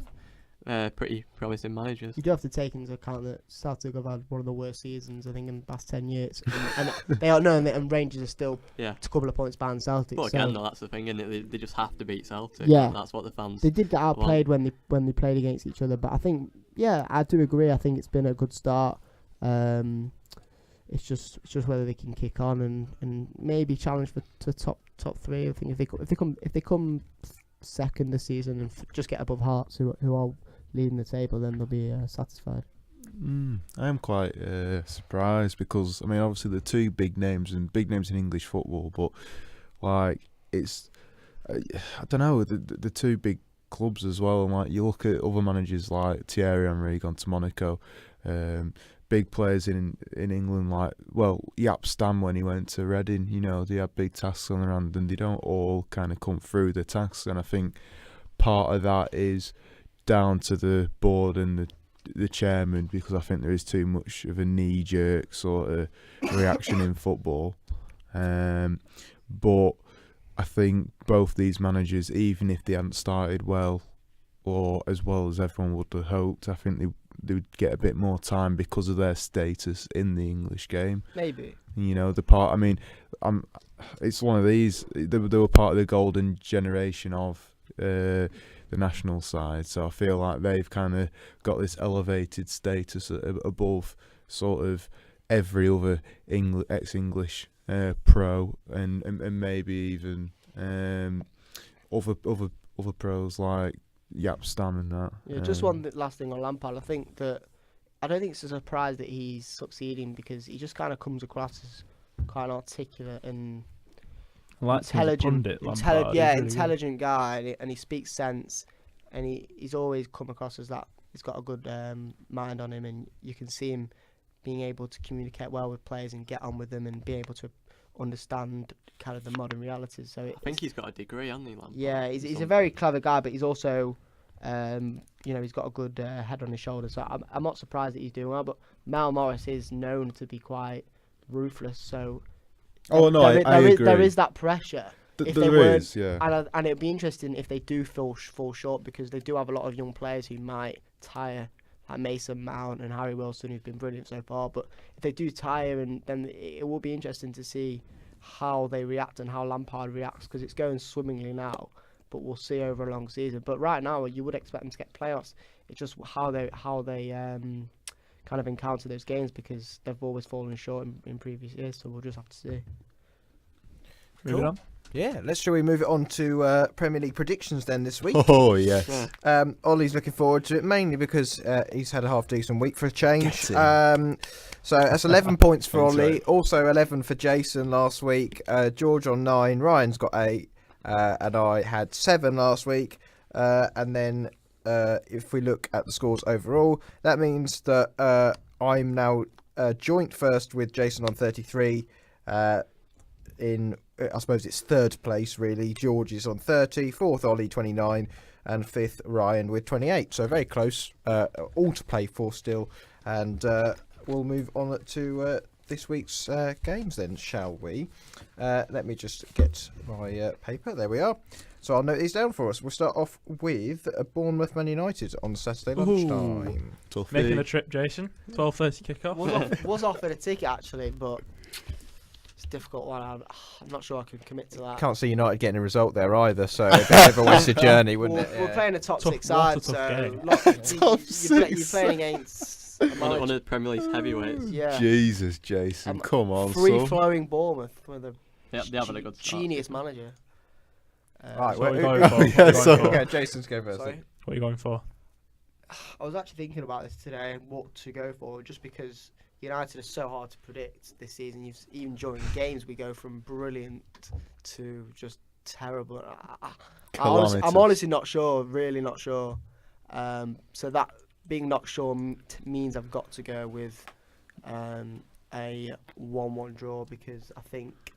pretty promising managers. You do have to take into account that Celtic have had one of the worst seasons, I think, in the past 10 years. and they are known that, and Rangers are still a couple of points behind Celtic. But again, that's the thing, isn't it? They just have to beat Celtic. Yeah. That's what the fans They did get outplayed when they played against each other. But I think, I do agree. I think it's been a good start. It's just whether they can kick on and maybe challenge for top three. I think if they come second this season and just get above Hearts, who are leading the table, then they'll be satisfied. I am quite surprised, because I mean, obviously the two big names in English football, but like it's I don't know, the two big clubs as well. And like you look at other managers like Thierry Henry gone to Monaco, big players in England like Jaap Stam when he went to Reading. They had big tasks on their hand, and they don't all kind of come through the tasks. And I think part of that is down to the board and the chairman, because I think there is too much of a knee-jerk sort of reaction in football. But I think both these managers, even if they hadn't started well or as well as everyone would have hoped, I think they would get a bit more time because of their status in the English game. Maybe. It's one of these. They were part of the golden generation of the national side, so I feel like they've kind of got this elevated status above sort of every other ex-English pro and maybe even other pros like Yapstam and that. Yeah, just one last thing on Lampard. I don't think it's a surprise that he's succeeding because he just kind of comes across as quite an articulate and intelligent, intelligent guy, and he speaks sense, and he's always come across as that. He's got a good mind on him, and you can see him being able to communicate well with players and get on with them and be able to understand kind of the modern realities. So I think he's got a degree, hasn't he, Lampard? Yeah, he's a very clever guy, but he's also, he's got a good head on his shoulders. So I'm not surprised that he's doing well. But Mal Morris is known to be quite ruthless. So I agree. There is that pressure. There is, yeah. And it'd be interesting if they do fall short because they do have a lot of young players who might tire, like Mason Mount and Harry Wilson, who've been brilliant so far. But if they do tire, and then it will be interesting to see how they react and how Lampard reacts because it's going swimmingly now. But we'll see over a long season. But right now, you would expect them to get playoffs. It's just how they kind of encounter those games because they've always fallen short in previous years. So we'll just have to see. Moving on. Yeah, shall we move it on to Premier League predictions then this week? Oh, yes. Ollie's looking forward to it, mainly because he's had a half-decent week for a change. So that's 11 points for Ollie, right. Also 11 for Jason last week, George on 9, Ryan's got 8, and I had 7 last week. And then if we look at the scores overall, that means that I'm now joint first with Jason on 33, I suppose it's third place really. George is on 30, fourth Ollie 29, and fifth Ryan with 28. So very close, all to play for still. And we'll move on to this week's games then, shall we? Let me just get my paper. There we are. So I'll note these down for us. We'll start off with Bournemouth Man United on Saturday lunchtime. Making the trip, Jason. 12:30 kickoff. Was offered a ticket actually, but it's a difficult one. I'm not sure I can commit to that. Can't see United getting a result there either, so a bit of a wasted journey, wouldn't it? We're playing a top Tough- 6 side, what a so tough you're playing against one of the Premier League's heavyweights. yeah, Jesus, Jason, come on, free-flowing Bournemouth with a They're having a good start. genius manager. Right, So what are you who- going for? yeah, so- Okay, Jason's go first. Sorry? What are you going for? I was actually thinking about this today and what to go for, just because United are so hard to predict this season. Even during games, we go from brilliant to just terrible. I'm honestly not sure, really not sure. So that being not sure means I've got to go with a 1-1 draw because I think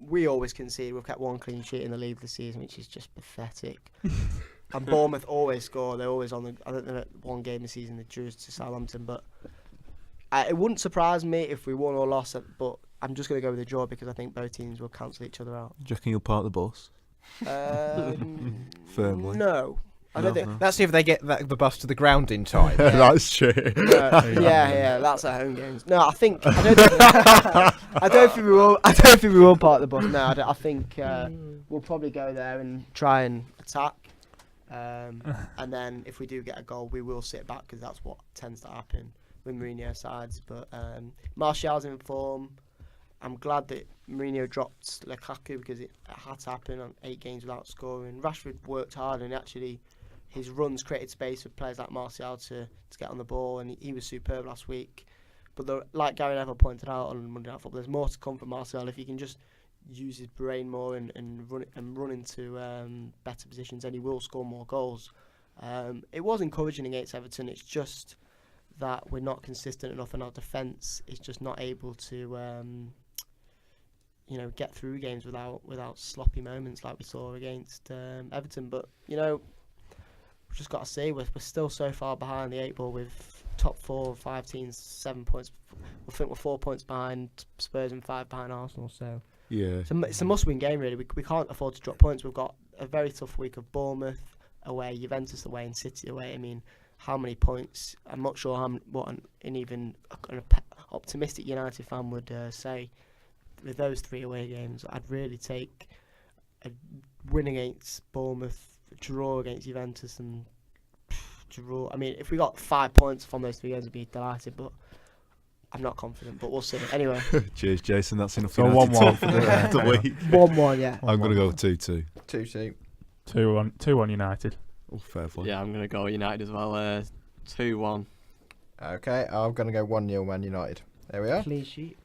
we always concede. We've kept one clean sheet in the league this season, which is just pathetic. And Bournemouth always score. They're always on the. I think they're at one game this season they drew to Southampton, but it wouldn't surprise me if we won or lost. But I'm just going to go with a draw because I think both teams will cancel each other out. Do you reckon you'll park the bus? Firmly. No, I don't think. Let's see if they get the bus to the ground in time. That's true. Yeah, that's at home games. No, I don't think we will. I don't think we will park the bus. No, I think we'll probably go there and try and attack. And then if we do get a goal, we will sit back because that's what tends to happen with Mourinho sides. But Martial's in form. I'm glad that Mourinho dropped Lukaku because it had to happen on 8 games without scoring. Rashford worked hard and actually his runs created space for players like Martial to get on the ball, and he was superb last week. But like Gary Neville pointed out on Monday Night Football, there's more to come from Martial if he can just use his brain more and run into better positions, and he will score more goals. It was encouraging against Everton. It's just that we're not consistent enough, and our defence is just not able to get through games without sloppy moments like we saw against Everton. But we've just got to see. We're still so far behind the 8 ball with top 4 or 5 teams 7 points. I think we're 4 points behind Spurs and 5 behind Arsenal. So Yeah. it's a must-win game really. We can't afford to drop points. We've got a very tough week of Bournemouth away, Juventus away, and City away. I mean, how many points? I'm not sure what an optimistic United fan would say. With those 3 away games, I'd really take a win against Bournemouth, draw against Juventus, and draw. I mean, if we got 5 points from those 3 games, I'd be delighted. But I'm not confident, but we'll see. Anyway, Cheers, Jason. That's enough. So United 1-1 talk for the week. 1-1, yeah. I'm going to go 2-2. 2-2. 2-1 United. Oh, fair play. Yeah, I'm going to go United as well. 2-1. Okay, I'm going to go 1-0 Man United. There we are. Clean sheet.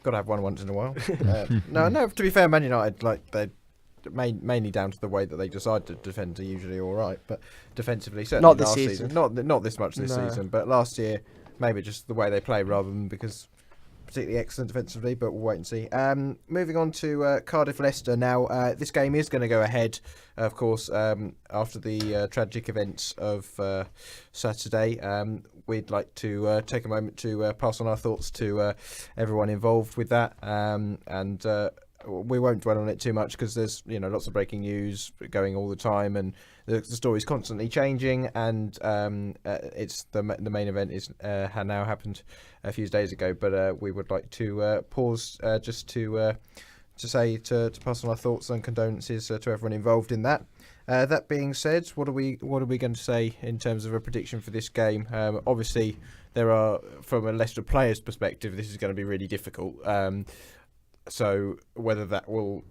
Got to have one once in a while. No. To be fair, Man United, like they're mainly down to the way that they decide to defend, are usually all right, but defensively, certainly Not this last season. not this much this No. season, but last year maybe just the way they play rather than because particularly excellent defensively. But we'll wait and see. Moving on to Cardiff Leicester now. This game is going to go ahead, of course, after the tragic events of Saturday. We'd like to take a moment to pass on our thoughts to everyone involved with that, and we won't dwell on it too much because there's lots of breaking news going all the time, and the story's constantly changing. And it's the main event is now happened a few days ago, but we would like to pause just to pass on our thoughts and condolences to everyone involved in that. That being said, what are we going to say in terms of a prediction for this game? Obviously, there are, from a Leicester player's perspective, this is going to be really difficult. So whether that will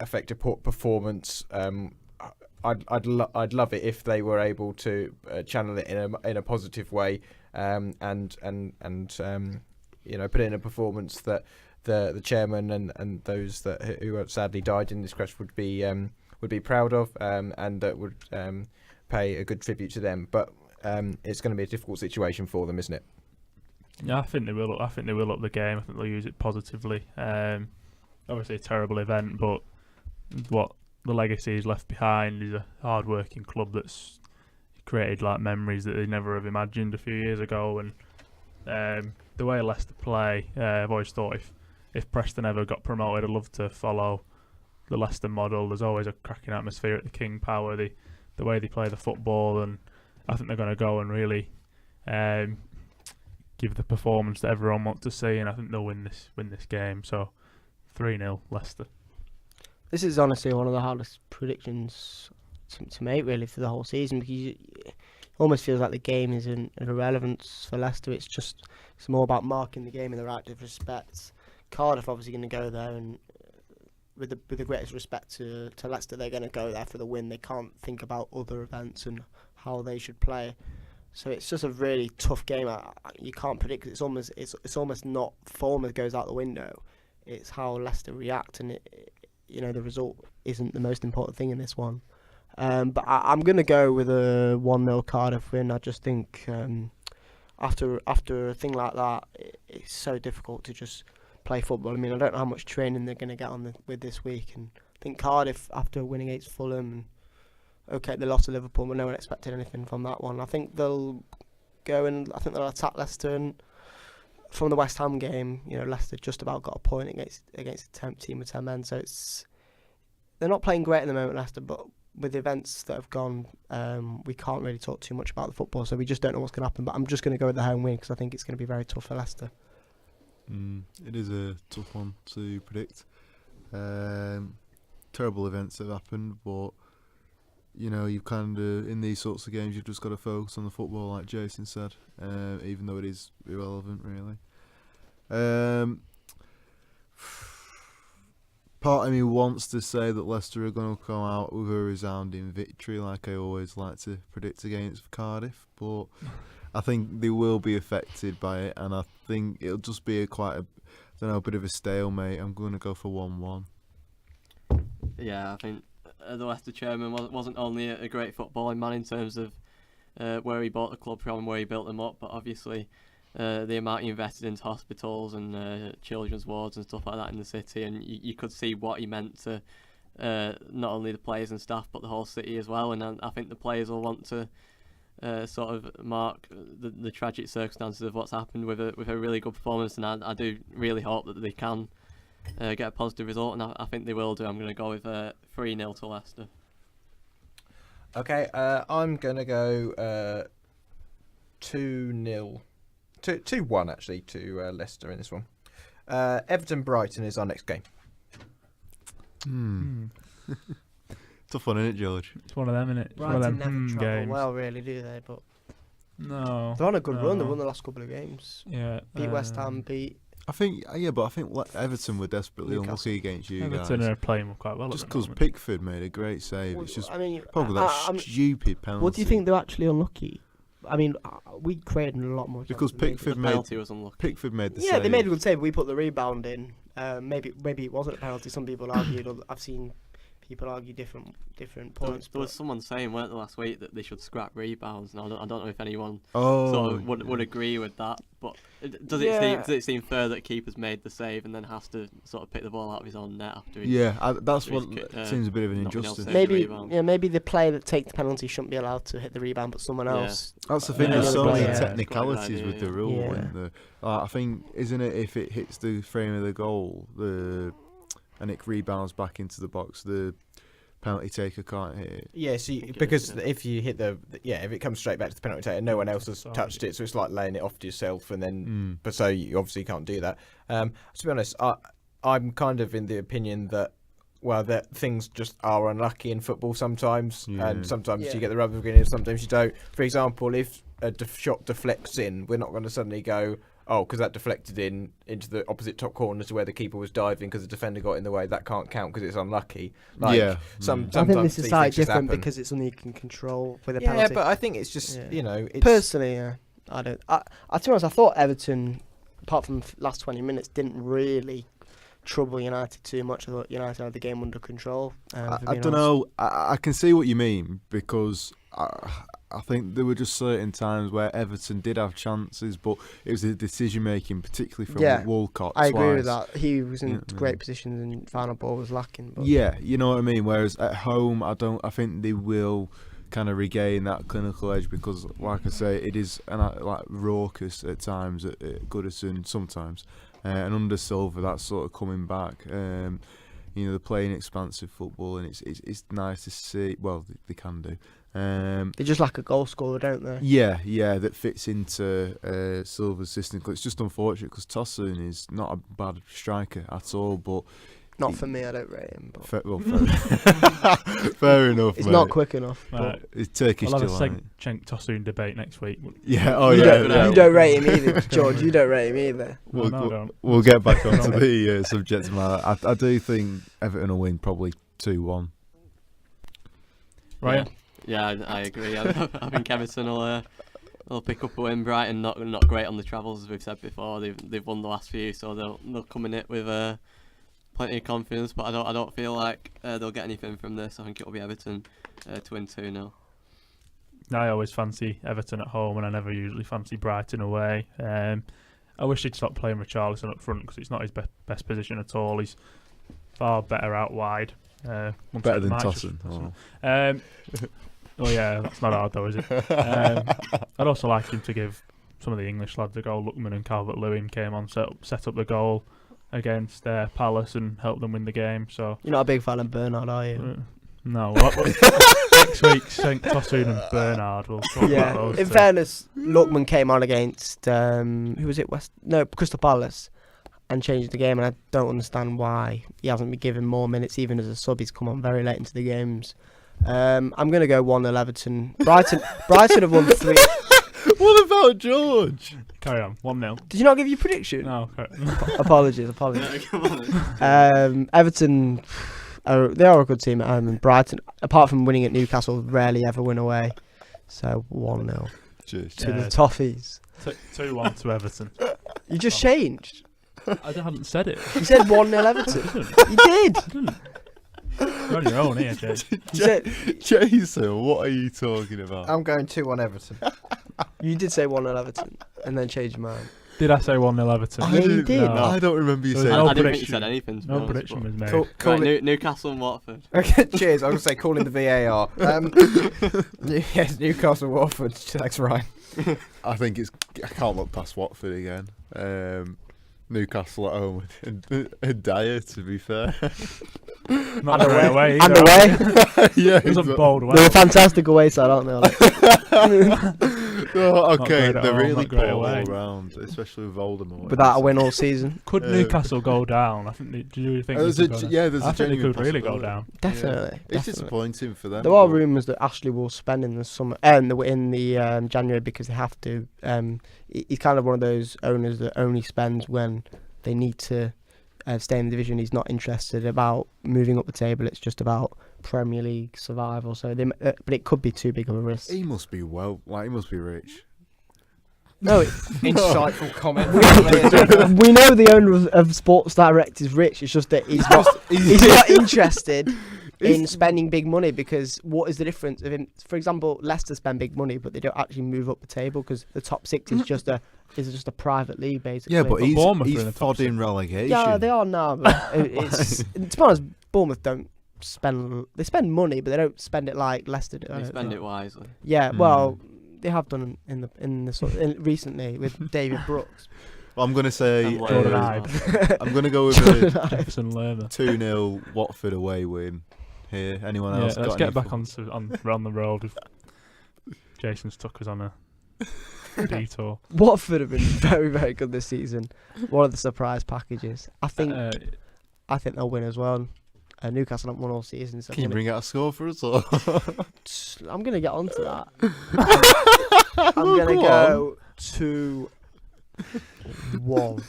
affect a performance, I'd love it if they were able to channel it in a positive way, and put it in a performance that the chairman and those who have sadly died in this crash would be proud of, and that would pay a good tribute to them. But it's going to be a difficult situation for them, isn't it? Yeah, I think they will. I think they will up the game. I think they'll use it positively. Obviously, a terrible event, but what the legacy is left behind is a hard-working club that's created like memories that they never have imagined a few years ago. And the way Leicester play, I've always thought if Preston ever got promoted, I'd love to follow the Leicester model. There's always a cracking atmosphere at the King Power. The way they play the football, and I think they're going to go and really give the performance that everyone wants to see, and I think they'll win this game. So 3-0 Leicester. This is honestly one of the hardest predictions to make, really, for the whole season, because it almost feels like the game is an irrelevance for Leicester. It's more about marking the game in the right respects. Cardiff obviously going to go there, and with the greatest respect to Leicester, they're going to go there for the win. They can't think about other events and how they should play. So it's just a really tough game. You can't predict. It's almost not form that goes out the window. It's how Leicester react, and the result isn't the most important thing in this one. But I'm going to go with a 1-0 Cardiff win. I just think after a thing like that, it's so difficult to just play football. I mean, I don't know how much training they're going to get on with this week, and I think Cardiff, after winning against Fulham, okay, they lost to Liverpool, but no one expected anything from that one. I think they'll go and they'll attack Leicester. And from the West Ham game, Leicester just about got a point against a team with 10 men. So they're not playing great at the moment, Leicester. But with the events that have gone, we can't really talk too much about the football. So we just don't know what's going to happen. But I'm just going to go with the home win because I think it's going to be very tough for Leicester. It is a tough one to predict. Terrible events have happened, but you kind of, in these sorts of games, you've just got to focus on the football, like Jason said, even though it is irrelevant, really. Part of me wants to say that Leicester are going to come out with a resounding victory, like I always like to predict against Cardiff, but I think they will be affected by it, and I think it'll just be a bit of a stalemate. I'm going to go for 1-1. Yeah, I think the Leicester chairman wasn't only a great footballing man in terms of where he bought the club from and where he built them up, but obviously the amount he invested into hospitals and children's wards and stuff like that in the city, and you could see what he meant to not only the players and staff but the whole city as well. And I think the players will want to sort of mark the tragic circumstances of what's happened with a really good performance, and I do really hope that they can get a positive result, and I think they will do. I'm going to go with 3-0 to Leicester. Okay, I'm going to go 2-0. 2-1 actually to Leicester in this one. Everton-Brighton is our next game. Tough one, isn't it, George? It's one of them, isn't it? Brighton never travel games. well, really, do they? But No. They're on a good run. They No. won the last couple of games. Yeah. Beat West Ham. Beat. I think Everton were desperately Newcastle. unlucky against you Everton guys. are playing quite well. Just at the because moment. Pickford made a great save. It's just I mean, probably that stupid penalty. what do you think they're actually unlucky? I mean, we created a lot more. Because chances than they Pickford The made penalty was unlucky. Pickford made the did. save. Yeah, they made a good save. We put the rebound in. Maybe it wasn't a penalty. Some people argued. I've seen people argue different points. There was someone saying, weren't there, last week that they should scrap rebounds, and I don't know if anyone Oh, sort of would agree with that. But does it seem fair that keeper's made the save and then has to sort of pick the ball out of his own net after? that's he's what seems a bit of an not been able to injustice. save. maybe rebound. maybe the player that takes the penalty shouldn't be allowed to hit the rebound, but someone Yeah. else. That's the thing. Yeah, There's so yeah, many yeah. technicalities Got a with good the rule. Yeah. And I think, isn't it, if it hits the frame of the goal, and it rebounds back into the box, the penalty taker can't hit it. Yeah, because if you hit if it comes straight back to the penalty taker, no one else has touched it, so it's like laying it off to yourself, and then but so you obviously can't do that. To be honest, I'm kind of in the opinion that that things just are unlucky in football sometimes, and sometimes you get the rubber green and sometimes you don't. For example, if a shot deflects in, we're not going to suddenly go, oh, because that deflected into the opposite top corner to where the keeper was diving because the defender got in the way. That can't count because it's unlucky. I Sometimes think this is slightly these things different happen. because it's something you can control with a Yeah, penalty. but I think it's just it's Personally, I don't. To be honest, I thought Everton, apart from the last 20 minutes, didn't really trouble United too much. I thought United had the game under control. I don't know. I can see what you mean, because I think there were just certain times where Everton did have chances, but it was the decision making, particularly from Walcott. I agree with that. He was in great positions and final ball was lacking. But yeah, you know what I mean. Whereas at home, I think they will kind of regain that clinical edge, because, like I say, it is like raucous at times at Goodison sometimes, and under Silva that's sort of coming back. They're playing expansive football, and it's nice to see. Well, they can do. They just lack a goal scorer, don't they? Yeah, that fits into Silva's system. It's just unfortunate because Tosun is not a bad striker at all, but not for me. I don't rate him. But fair enough. He's mate. not quick enough. Right. It's Turkish. I'll have a delight. Cenk Tosun debate next week. Yeah. You don't rate him either, George. You don't rate him either. We'll get back onto the subject matter. I do think Everton will win, probably 2-1. Ryan? Yeah, I agree. I think Everton will pick up a win. Brighton not great on the travels, as we've said before. They've won the last few, so they'll come in it with plenty of confidence. But I don't feel like they'll get anything from this. I think it'll be Everton to win 2-0. I always fancy Everton at home, and I never usually fancy Brighton away. I wish he'd stop playing Richarlison up front, because it's not his best position at all. He's far better out wide. Better than Tosun. Oh yeah, that's not hard though, is it? I'd also like him to give some of the English lads a go. Lookman and Calvert-Lewin came on, set up the goal against Palace and helped them win the game. So you're not a big fan of Bernard, are you? No. Next week, Tosun and Bernard will talk about those. In fairness, Lookman came on against who was it? Crystal Palace, and changed the game, and I don't understand why he hasn't been given more minutes. Even as a sub, he's come on very late into the games. I'm going to go 1-0 Everton. Brighton have won 3. What about George? Carry on. 1-0. Did you not give your prediction? No. Apologies. Everton, they are a good team at home, and Brighton, apart from winning at Newcastle, rarely ever win away. So 1-0 to the Toffees. 2-1 to Everton. You just changed. I hadn't said it. You said 1-0 Everton. You did. You're on your own here, Jay. Jason, what are you talking about? I'm going 2-1 Everton. You did say 1-0 Everton and then changed your mind. Did I say 1-0 Everton? Yeah, you did. No. I don't remember you saying No I didn't think you prediction. said anything. To be No honest, prediction but- was made. Call Right, it. Newcastle and Watford. Okay, cheers. I was going to say call in the VAR. Yes, Newcastle, Watford. Thanks, Ryan. I think I can't look past Watford again. Newcastle at home and Dyer, to be fair. Not a great away. And away. Yeah, It was a bold away. They're a fantastic away side, aren't they? Oh, Not okay, great at they're home, really not great poor all away. round, especially with Voldemort. Without a win all season. Could Newcastle go down? I think. Do you think? There's they a could go down? there's I a think they genuine could really go possibility. down. Definitely. It's definitely. disappointing for them. There are but- rumours that Ashley will spend in the summer and in the January because they have to. He's kind of one of those owners that only spends when they need to stay in the division. He's not interested about moving up the table. It's just about Premier League survival. So, but it could be too big of a risk. He must be he must be rich. No, Insightful comment. we know the owner of Sports Direct is rich. It's just that he's not interested in spending big money because what is the difference of him? For example, Leicester spend big money, but they don't actually move up the table because the top six is just a private league basically. Yeah, but Bournemouth he's are in the top fodding relegation. yeah, they are now. But it's to be honest, Bournemouth don't spend. They spend money, but they don't spend it like Leicester do. I They don't spend think. it wisely. Yeah, well, they have done in the recently with David Brooks. Well, I'm gonna say And Jordan Lerner as Ibe. well. I'm gonna go with a Jefferson Lerner. 2-0 Watford away win. Here, anyone Yeah, else? let's got get any back thoughts? on the road. Jason's took us on a detour. Watford have been very, very good this season. One of the surprise packages. I think they'll win as well. Newcastle haven't won all season. So Can you bring out a score for us? Or? I'm going to get onto that. I'm going to Go go 2-1.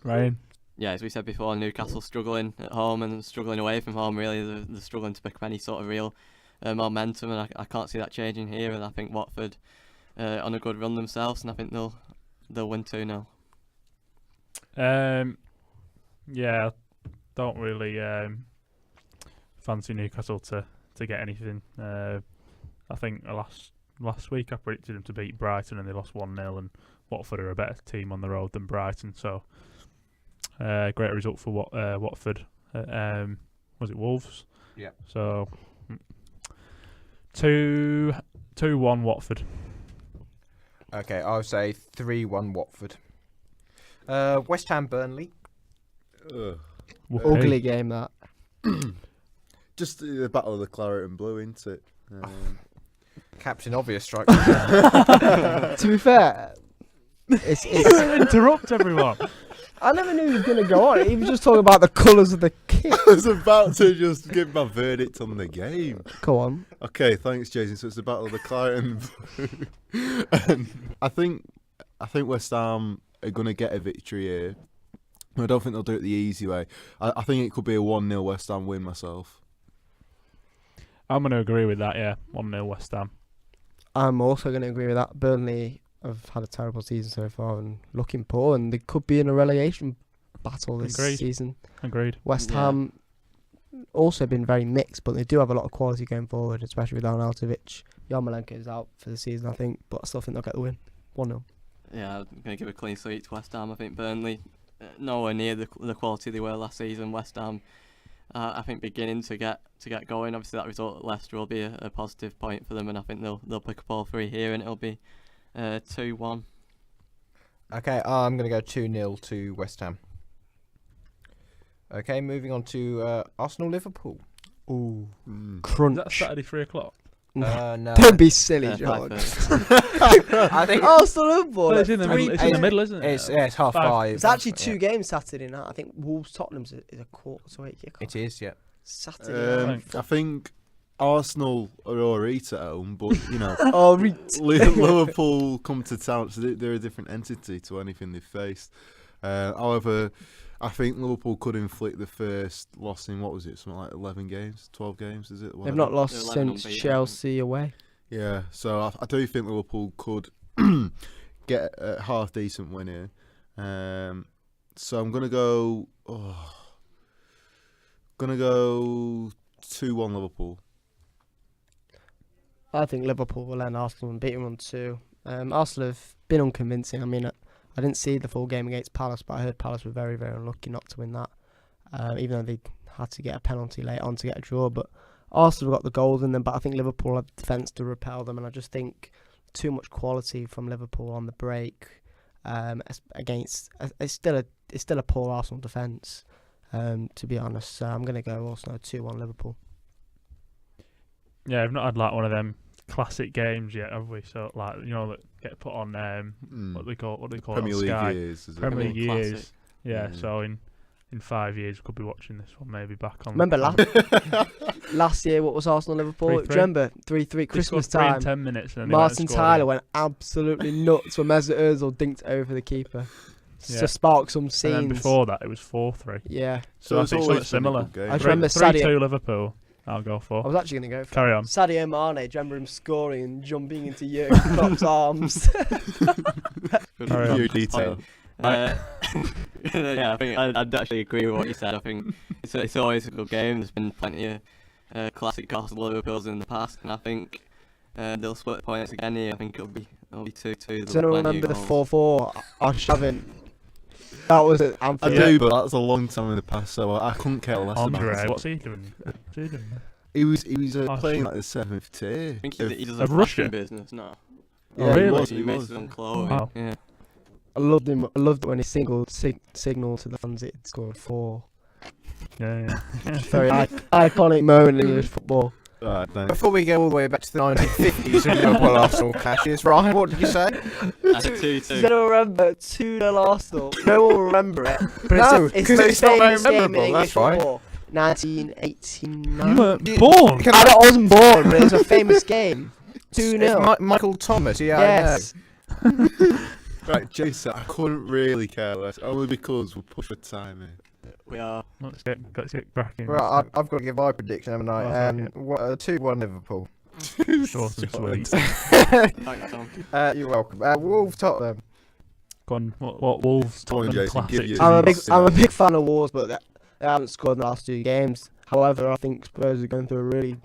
Ryan. Yeah, as we said before, Newcastle struggling at home and struggling away from home. Really, they're struggling to pick up any sort of real momentum, and I can't see that changing here. And I think Watford on a good run themselves, and I think they'll win 2-0. Yeah, don't really fancy Newcastle to get anything. I think last week I predicted them to beat Brighton and they lost 1-0, and Watford are a better team on the road than Brighton, so great result for Watford. Was it Wolves? Yeah. So 2-1 Watford. Okay, I'll say 3-1 Watford. West Ham Burnley. Whoopee. Ugly game, that. Just the battle of the claret and blue, isn't it? Captain Obvious strike. To be fair, it's Interrupt everyone. I never knew he was going to go on. He was just talking about the colours of the kit. I was about to just give my verdict on the game. Go on. Okay, thanks, Jason. So it's the battle of the claret and blue. And I think West Ham are going to get a victory here. I don't think they'll do it the easy way. I think it could be a 1-0 West Ham win myself. I'm going to agree with that, yeah. 1-0 West Ham. I'm also going to agree with that. Burnley have had a terrible season so far and looking poor, and they could be in a relegation battle this Agreed. season. Agreed. West Yeah. Ham also been very mixed, but they do have a lot of quality going forward, especially with Arnautovic. Yarmolenko is out for the season, I think, but I still think they'll get the win. 1-0. Yeah, I'm going to give a clean sweep to West Ham. I think Burnley nowhere near the quality they were last season. West Ham, I think, beginning to get going. Obviously, that result at Leicester will be a positive point for them, and I think they'll pick up all three here, and it'll be 2-1. Okay, I'm going to go 2-0 to West Ham. Okay, moving on to Arsenal-Liverpool. Ooh. Mm. Is Crunch. that Saturday 3 o'clock? No. Don't be silly, Yeah, George. 5:30. I think Arsenal Liverpool. Well, it's in the middle. It's in the middle, isn't it? it's 5:30. Five. It's actually two games Saturday night. I think Wolves Tottenham's is a quarter to 8 kickoff. It is, yeah. Saturday night. I think Arsenal are alright at home, but you know, Oh, Liverpool come to town, so they're a different entity to anything they've faced. However, I think Liverpool could inflict the first loss in, what was it, something like 11 games, 12 games, is it? They've Whatever. not lost They're 11 since unbeaten, Chelsea away. Yeah, so I do think Liverpool could get a half decent win here. So I'm gonna go 2-1 Liverpool. I think Liverpool will end Arsenal and beat them on 2. Arsenal have been unconvincing. I mean, I didn't see the full game against Palace, but I heard Palace were very, very unlucky not to win that, even though they had to get a penalty late on to get a draw. But Arsenal have got the goals in them, but I think Liverpool have defence to repel them, and I just think too much quality from Liverpool on the break against. It's still a poor Arsenal defence, to be honest. So I'm going to go also 2-1 Liverpool. Yeah, I've not had like one of them classic games yet, have we? So like that get put on what they call Premier it on League Sky. years. Is it? Premier League Classic. years. Yeah. So in 5 years we could be watching this one maybe back on. Remember last year, what was Arsenal-Liverpool? 3-3. Do you remember 3-3 They Christmas scored 3 in time? 10 minutes. And then Martin Tyler went absolutely nuts when Mesut Ozil dinked over the keeper. Yeah. To spark some And scenes. then before that it was 4-3. Yeah. So I it's think always something been a similar. good game. I just remember 3-2 Liverpool. I'll go I for. was actually going to go for Carry on. Sadio Mane. Do you remember him scoring and jumping into Jurgen Klopp's arms? Carry on. Few detail. Yeah, I think I'd actually agree with what you said. I think it's always a good game. There's been plenty of classic Arsenal Liverpools in the past, and I think they'll split points again here. I think it'll be 2-2. Does anyone remember the 4-4 Arshavin? That was at I Anfield. do, but that's a long time in the past, so I couldn't care less Andre, about it. what's he doing? What's he doing? He was Oh, playing shit. like the 7th tier. I think of- he does of a Russia? Russian business now. Oh, Yeah, he really? was, He he makes was. his own clothing. Wow. Yeah. I loved him. I loved it when he signal to the fans. It scored 4. Yeah. Very iconic moment in English football. Alright, thanks. Before we go all the way back to the 1950s and Liverpool Arsenal clashes, Ryan, what did you say? That's 2-2. Does anyone remember 2-0 Arsenal? No one will remember it. But No, it's 'cause the it's not very famous game in memorable, English that's why. football. You 1989. weren't born. I wasn't born, but it was a famous game. 2-0. It's Michael Thomas, yeah. Yes. Right, Jason, I couldn't really care less, only because we're pushed for time here. We are. Let's get cracking. Right, I've got to give my prediction, haven't I? Oh, 2-1 Liverpool. Short and sweet. Thanks, Tom. You're welcome. Wolves Tottenham. Go on, what Wolves Go on, Tottenham Jason, give classics? your- I'm a big fan of Wolves, but they haven't scored in the last 2 games. However, I think Spurs are going through a really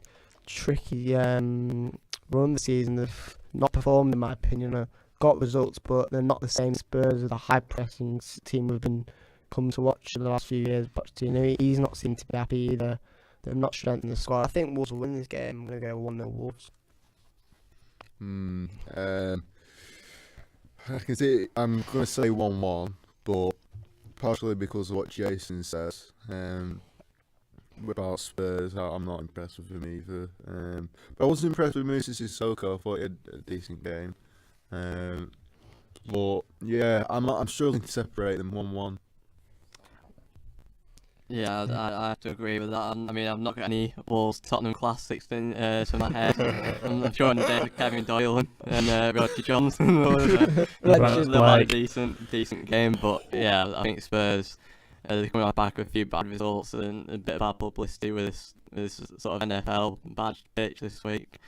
tricky run this season. They've not performed, in my opinion. Got results, but they're not the same Spurs as the high pressing team we've been come to watch in the last few years. Pochettino, he's not seemed to be happy either. They've not strengthened the squad. I think Wolves will win this game. I'm going to go 1-0 Wolves. I'm going to say 1-1, but partially because of what Jason says. About Spurs, I'm not impressed with him either. But I wasn't impressed with Moussa Sissoko. I thought he had a decent game. But yeah, I'm struggling to separate them 1-1. Yeah, I have to agree with that. I mean, I've not got any Wolves Tottenham classics to my head. I'm sure in the days of Kevin Doyle and Roger Johnson. They've had a decent game, but yeah, I think Spurs they're coming out back with a few bad results and a bit of bad publicity with this sort of NFL badge pitch this week.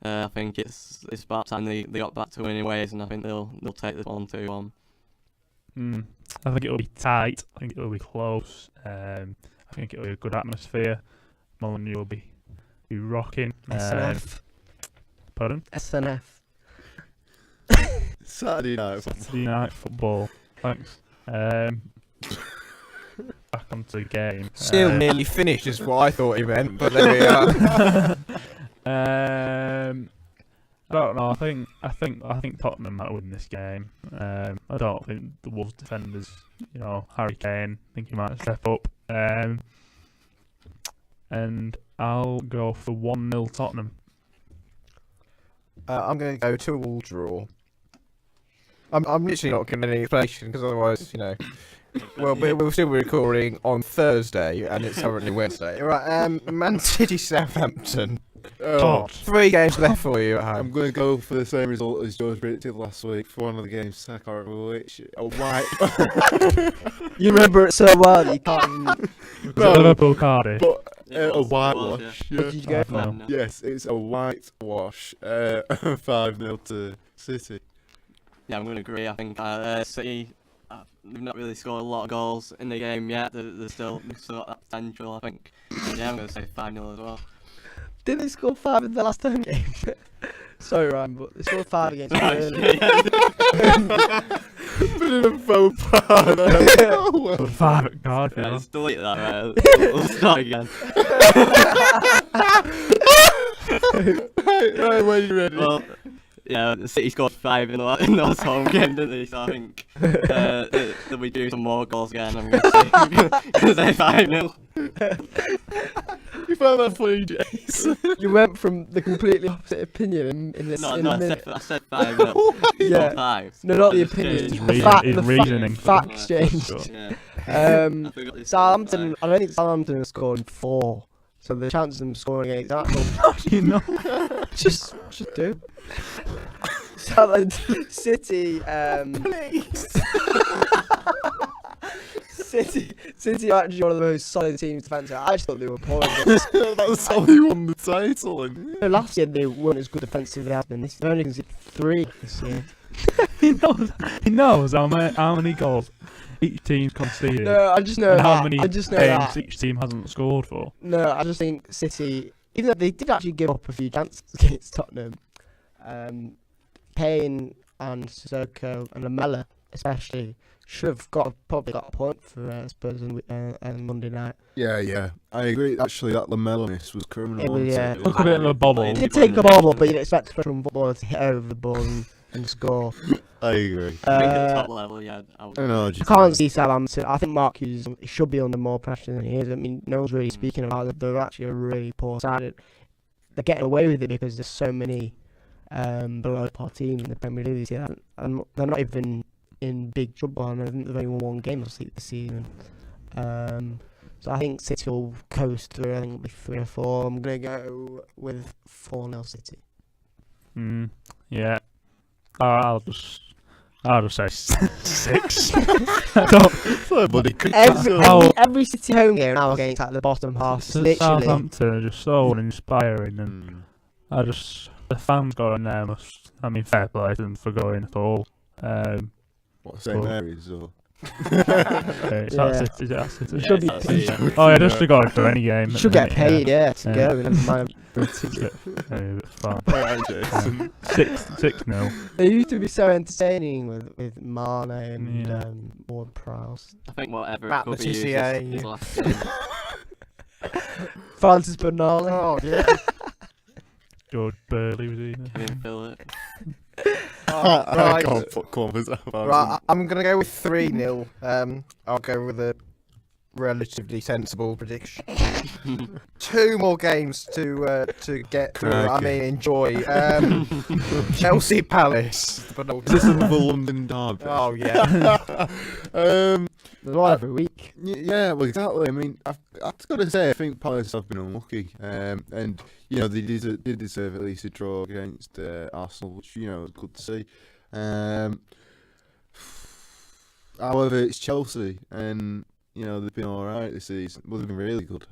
I think it's about time they got back to winning ways, and I think they'll take this 1-2-1. I think it will be tight. I think it will be close. I think it will be a good atmosphere. Molyneux will be rocking. SNF. Pardon? SNF. Saturday night. Saturday night football. Thanks. Back onto the game. Still nearly finished is what I thought he meant, but there we are. I don't know. I think Tottenham might win this game. I don't think the Wolves defenders, Harry Kane, I think he might step up. And I'll go for 1-0 Tottenham. I'm going to go 2-2 draw. I'm literally not giving any explanation because otherwise, well, we'll still be recording on Thursday and it's currently Wednesday. Right, Man City Southampton. Oh, 3 games left for you at I'm home. going to go for the same result as George predicted last week for one of the games. I can't remember which. A white. You remember it so well that you can't even... No, Liverpool Cardiff. But It a was, whitewash. What did you go for? No. Yes, it's a whitewash. 5-0 to City. Yeah, I'm going to agree. I think City, they've not really scored a lot of goals in the game yet. They've still got that potential, I think. Yeah, I'm going to say 5-0 as well. Didn't they score 5 in the last home game? Sorry, Ryan, but they scored 5 against Burnley. Bit of a faux pas there. Oh, well. 5 at Cardiff. Yeah, Yeah, let's delete that, right? We'll start again. Right, when you ready? Well, Yeah, City scored 5 in those home games, didn't they? So I think they'll be doing some more goals again. I'm going to say 5-0. You found that funny, Jason. You went from the completely opposite opinion in this. No, in no, a I minute. said 5-0. Yeah. 5. No, not the Just opinion. changed. His reasoning. Facts changed. Yeah. Um, I forgot this Southampton. I don't think Southampton have scored 4. So the chance of them scoring against Arsenal, You know. just do. Southampton, City. City are actually one of the most solid teams defensively. I just thought they were poor. That's how they won the title. Last year they weren't as good defensively as been. They've only conceded 3 this year. He knows how many goals each team's conceded. No, I just know and that. how many I just know games that. each team hasn't scored for. No, I just think City, even though they did actually give up a few chances against Tottenham, Payne and Sissoko and Lamella especially should have probably got a point for Spurs on Monday night. Yeah, I agree. Actually, that Lamella miss was criminal. It was, yeah. Took a bit of a bobble. He did take the ball, but you'd expect a professional footballer to hit over the ball and score. I agree. I think at the top level, yeah. I don't know. I can't see Southampton. I think Mark Hughes should be under more pressure than he is. I mean, no one's really speaking about it. They're actually a really poor side. They're getting away with it because there's so many below par teams in the Premier League this year. And they're not even in big trouble. I think they've only won 1 game this season. So I think City will coast through. I think it'll be 3 or 4. I'm going to go with 4-0 City. Yeah. I'll just say 6. I don't. Sorry, buddy. Every City home game now against like the bottom half. Literally. Southampton are just so uninspiring, and the fans going there must. I mean, fair play to them for going at all. What, St Mary's or? It's Yeah. at City. Is it at City? It should be. Oh yeah, just to go to any game. You should get paid, yeah, to Yeah. go. Never mind. It's a bit far. Alright, Jason. 6-0. They used to be so entertaining with Mane and Ward Prowse. I think whatever Matt, it could the be used TCA. is last game. Francis Bernali. Oh yeah. George Burley was he? Kevin Phillip. I Right. can't put comments out. Right, I'm gonna go with 3-0. I'll go with a relatively sensible prediction. 2 more games to get through. I Crikey. mean, enjoy. Chelsea Palace. But no, This is the London derby. oh yeah. There's one every week. Yeah, well, exactly. I mean, I've got to say, I think Palace have been unlucky, and they did deserve at least a draw against Arsenal, which is good to see. However, it's Chelsea, and they've been all right this season. Well, they've been really good.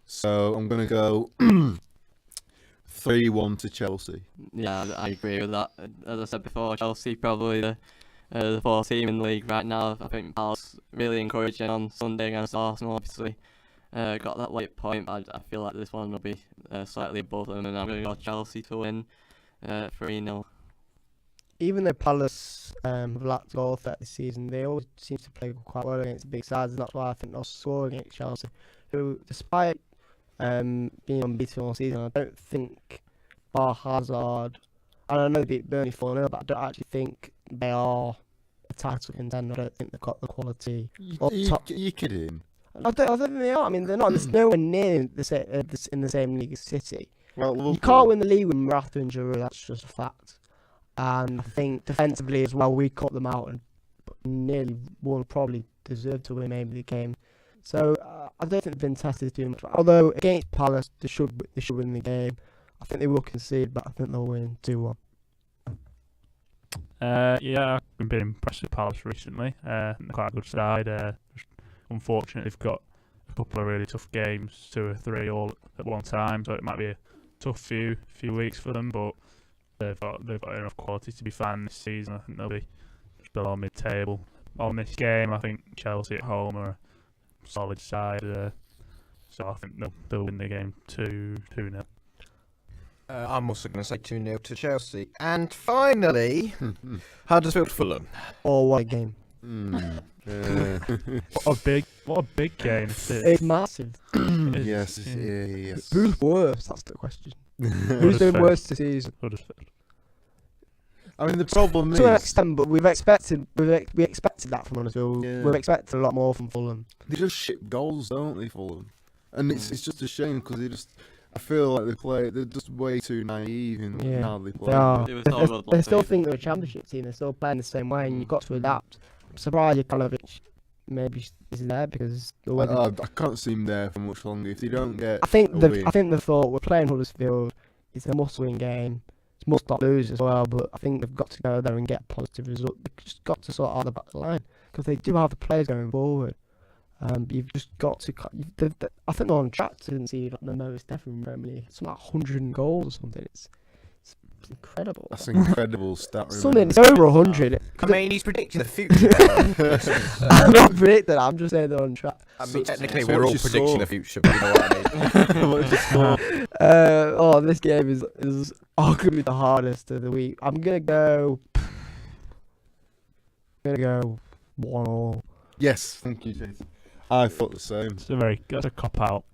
So I'm gonna go 3-1 to Chelsea. Yeah, I agree with that. As I said before, Chelsea probably the 4th team in the league right now. I think Palace really encouraging on Sunday against Arsenal. Obviously, got that late point. I feel like this one will be slightly above them, and I'm going to go Chelsea to win 3-0. Even though Palace have lacked goal threat this season, they always seem to play quite well against big sides, and that's why I think they'll score against Chelsea, who, despite being unbeaten all season, I don't think bar Hazard. And I know they beat Burnley 4-0, but I don't actually think they are a title contender. I don't think they've got the quality up top. You kidding? I don't think they are. I mean, they're not. There's nowhere near in the same league as City. Well, You can't win the league with Morata and Giroud. That's just a fact. And I think defensively as well, we cut them out and nearly won. Probably deserved to win maybe the game. So I don't think they've been tested too much. Although against Palace, they should win the game. I think they will concede, but I think they'll win 2-1. Yeah, I've been impressed with Palace recently. They're quite a good side. Just unfortunately, they've got a couple of really tough games, 2 or 3 all at one time, so it might be a tough few weeks for them. But they've got enough quality to be fine this season. I think they'll be just below mid-table. On this game, I think Chelsea at home are a solid side, so I think they'll win the game 2-0. I'm also going to say 2-0 to Chelsea. And finally, Huddersfield Fulham. Oh, what a game! What a big game! It's massive. Yes, yes. Who's worse? That's the question. Who's Huddersfield. doing worse this season? Huddersfield. I mean, the problem To an is extent, but we expected that from Huddersfield. Yeah. We've expected a lot more from Fulham. they just ship goals, don't they, Fulham? And it's just a shame because I feel like they're just way too naive in Yeah, how they play. They are. It was all good They last still season. think they're a championship team. They're still playing the same way, and you've got to adapt. I'm surprised Jokanovic maybe isn't there because the way I can't see him there for much longer if they don't get. I think a the win. I think the thought we're playing Huddersfield. It's a must-win game. It's must not lose as well. But I think they've got to go there and get a positive result. They've just got to sort out the back line because they do have the players going forward. You've just got to. I think they're on track to concede like the most ever in Premier League. It's like 100 goals or something. It's incredible. That's an incredible stat. Something. It's over 100. I mean, he's predicting the future. I'm not predicting. I'm just saying they're on track. I mean, technically, so we're all what's your predicting score? the future, but you know what I mean. This game is arguably the hardest of the week. I'm gonna go 1-1. Yes, thank you, Jason. I thought the same. That's a cop out.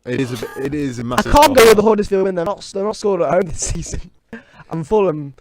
It is a I massive. can't go problem. with the Huddersfield win. They're not scored at home this season. And Fulham,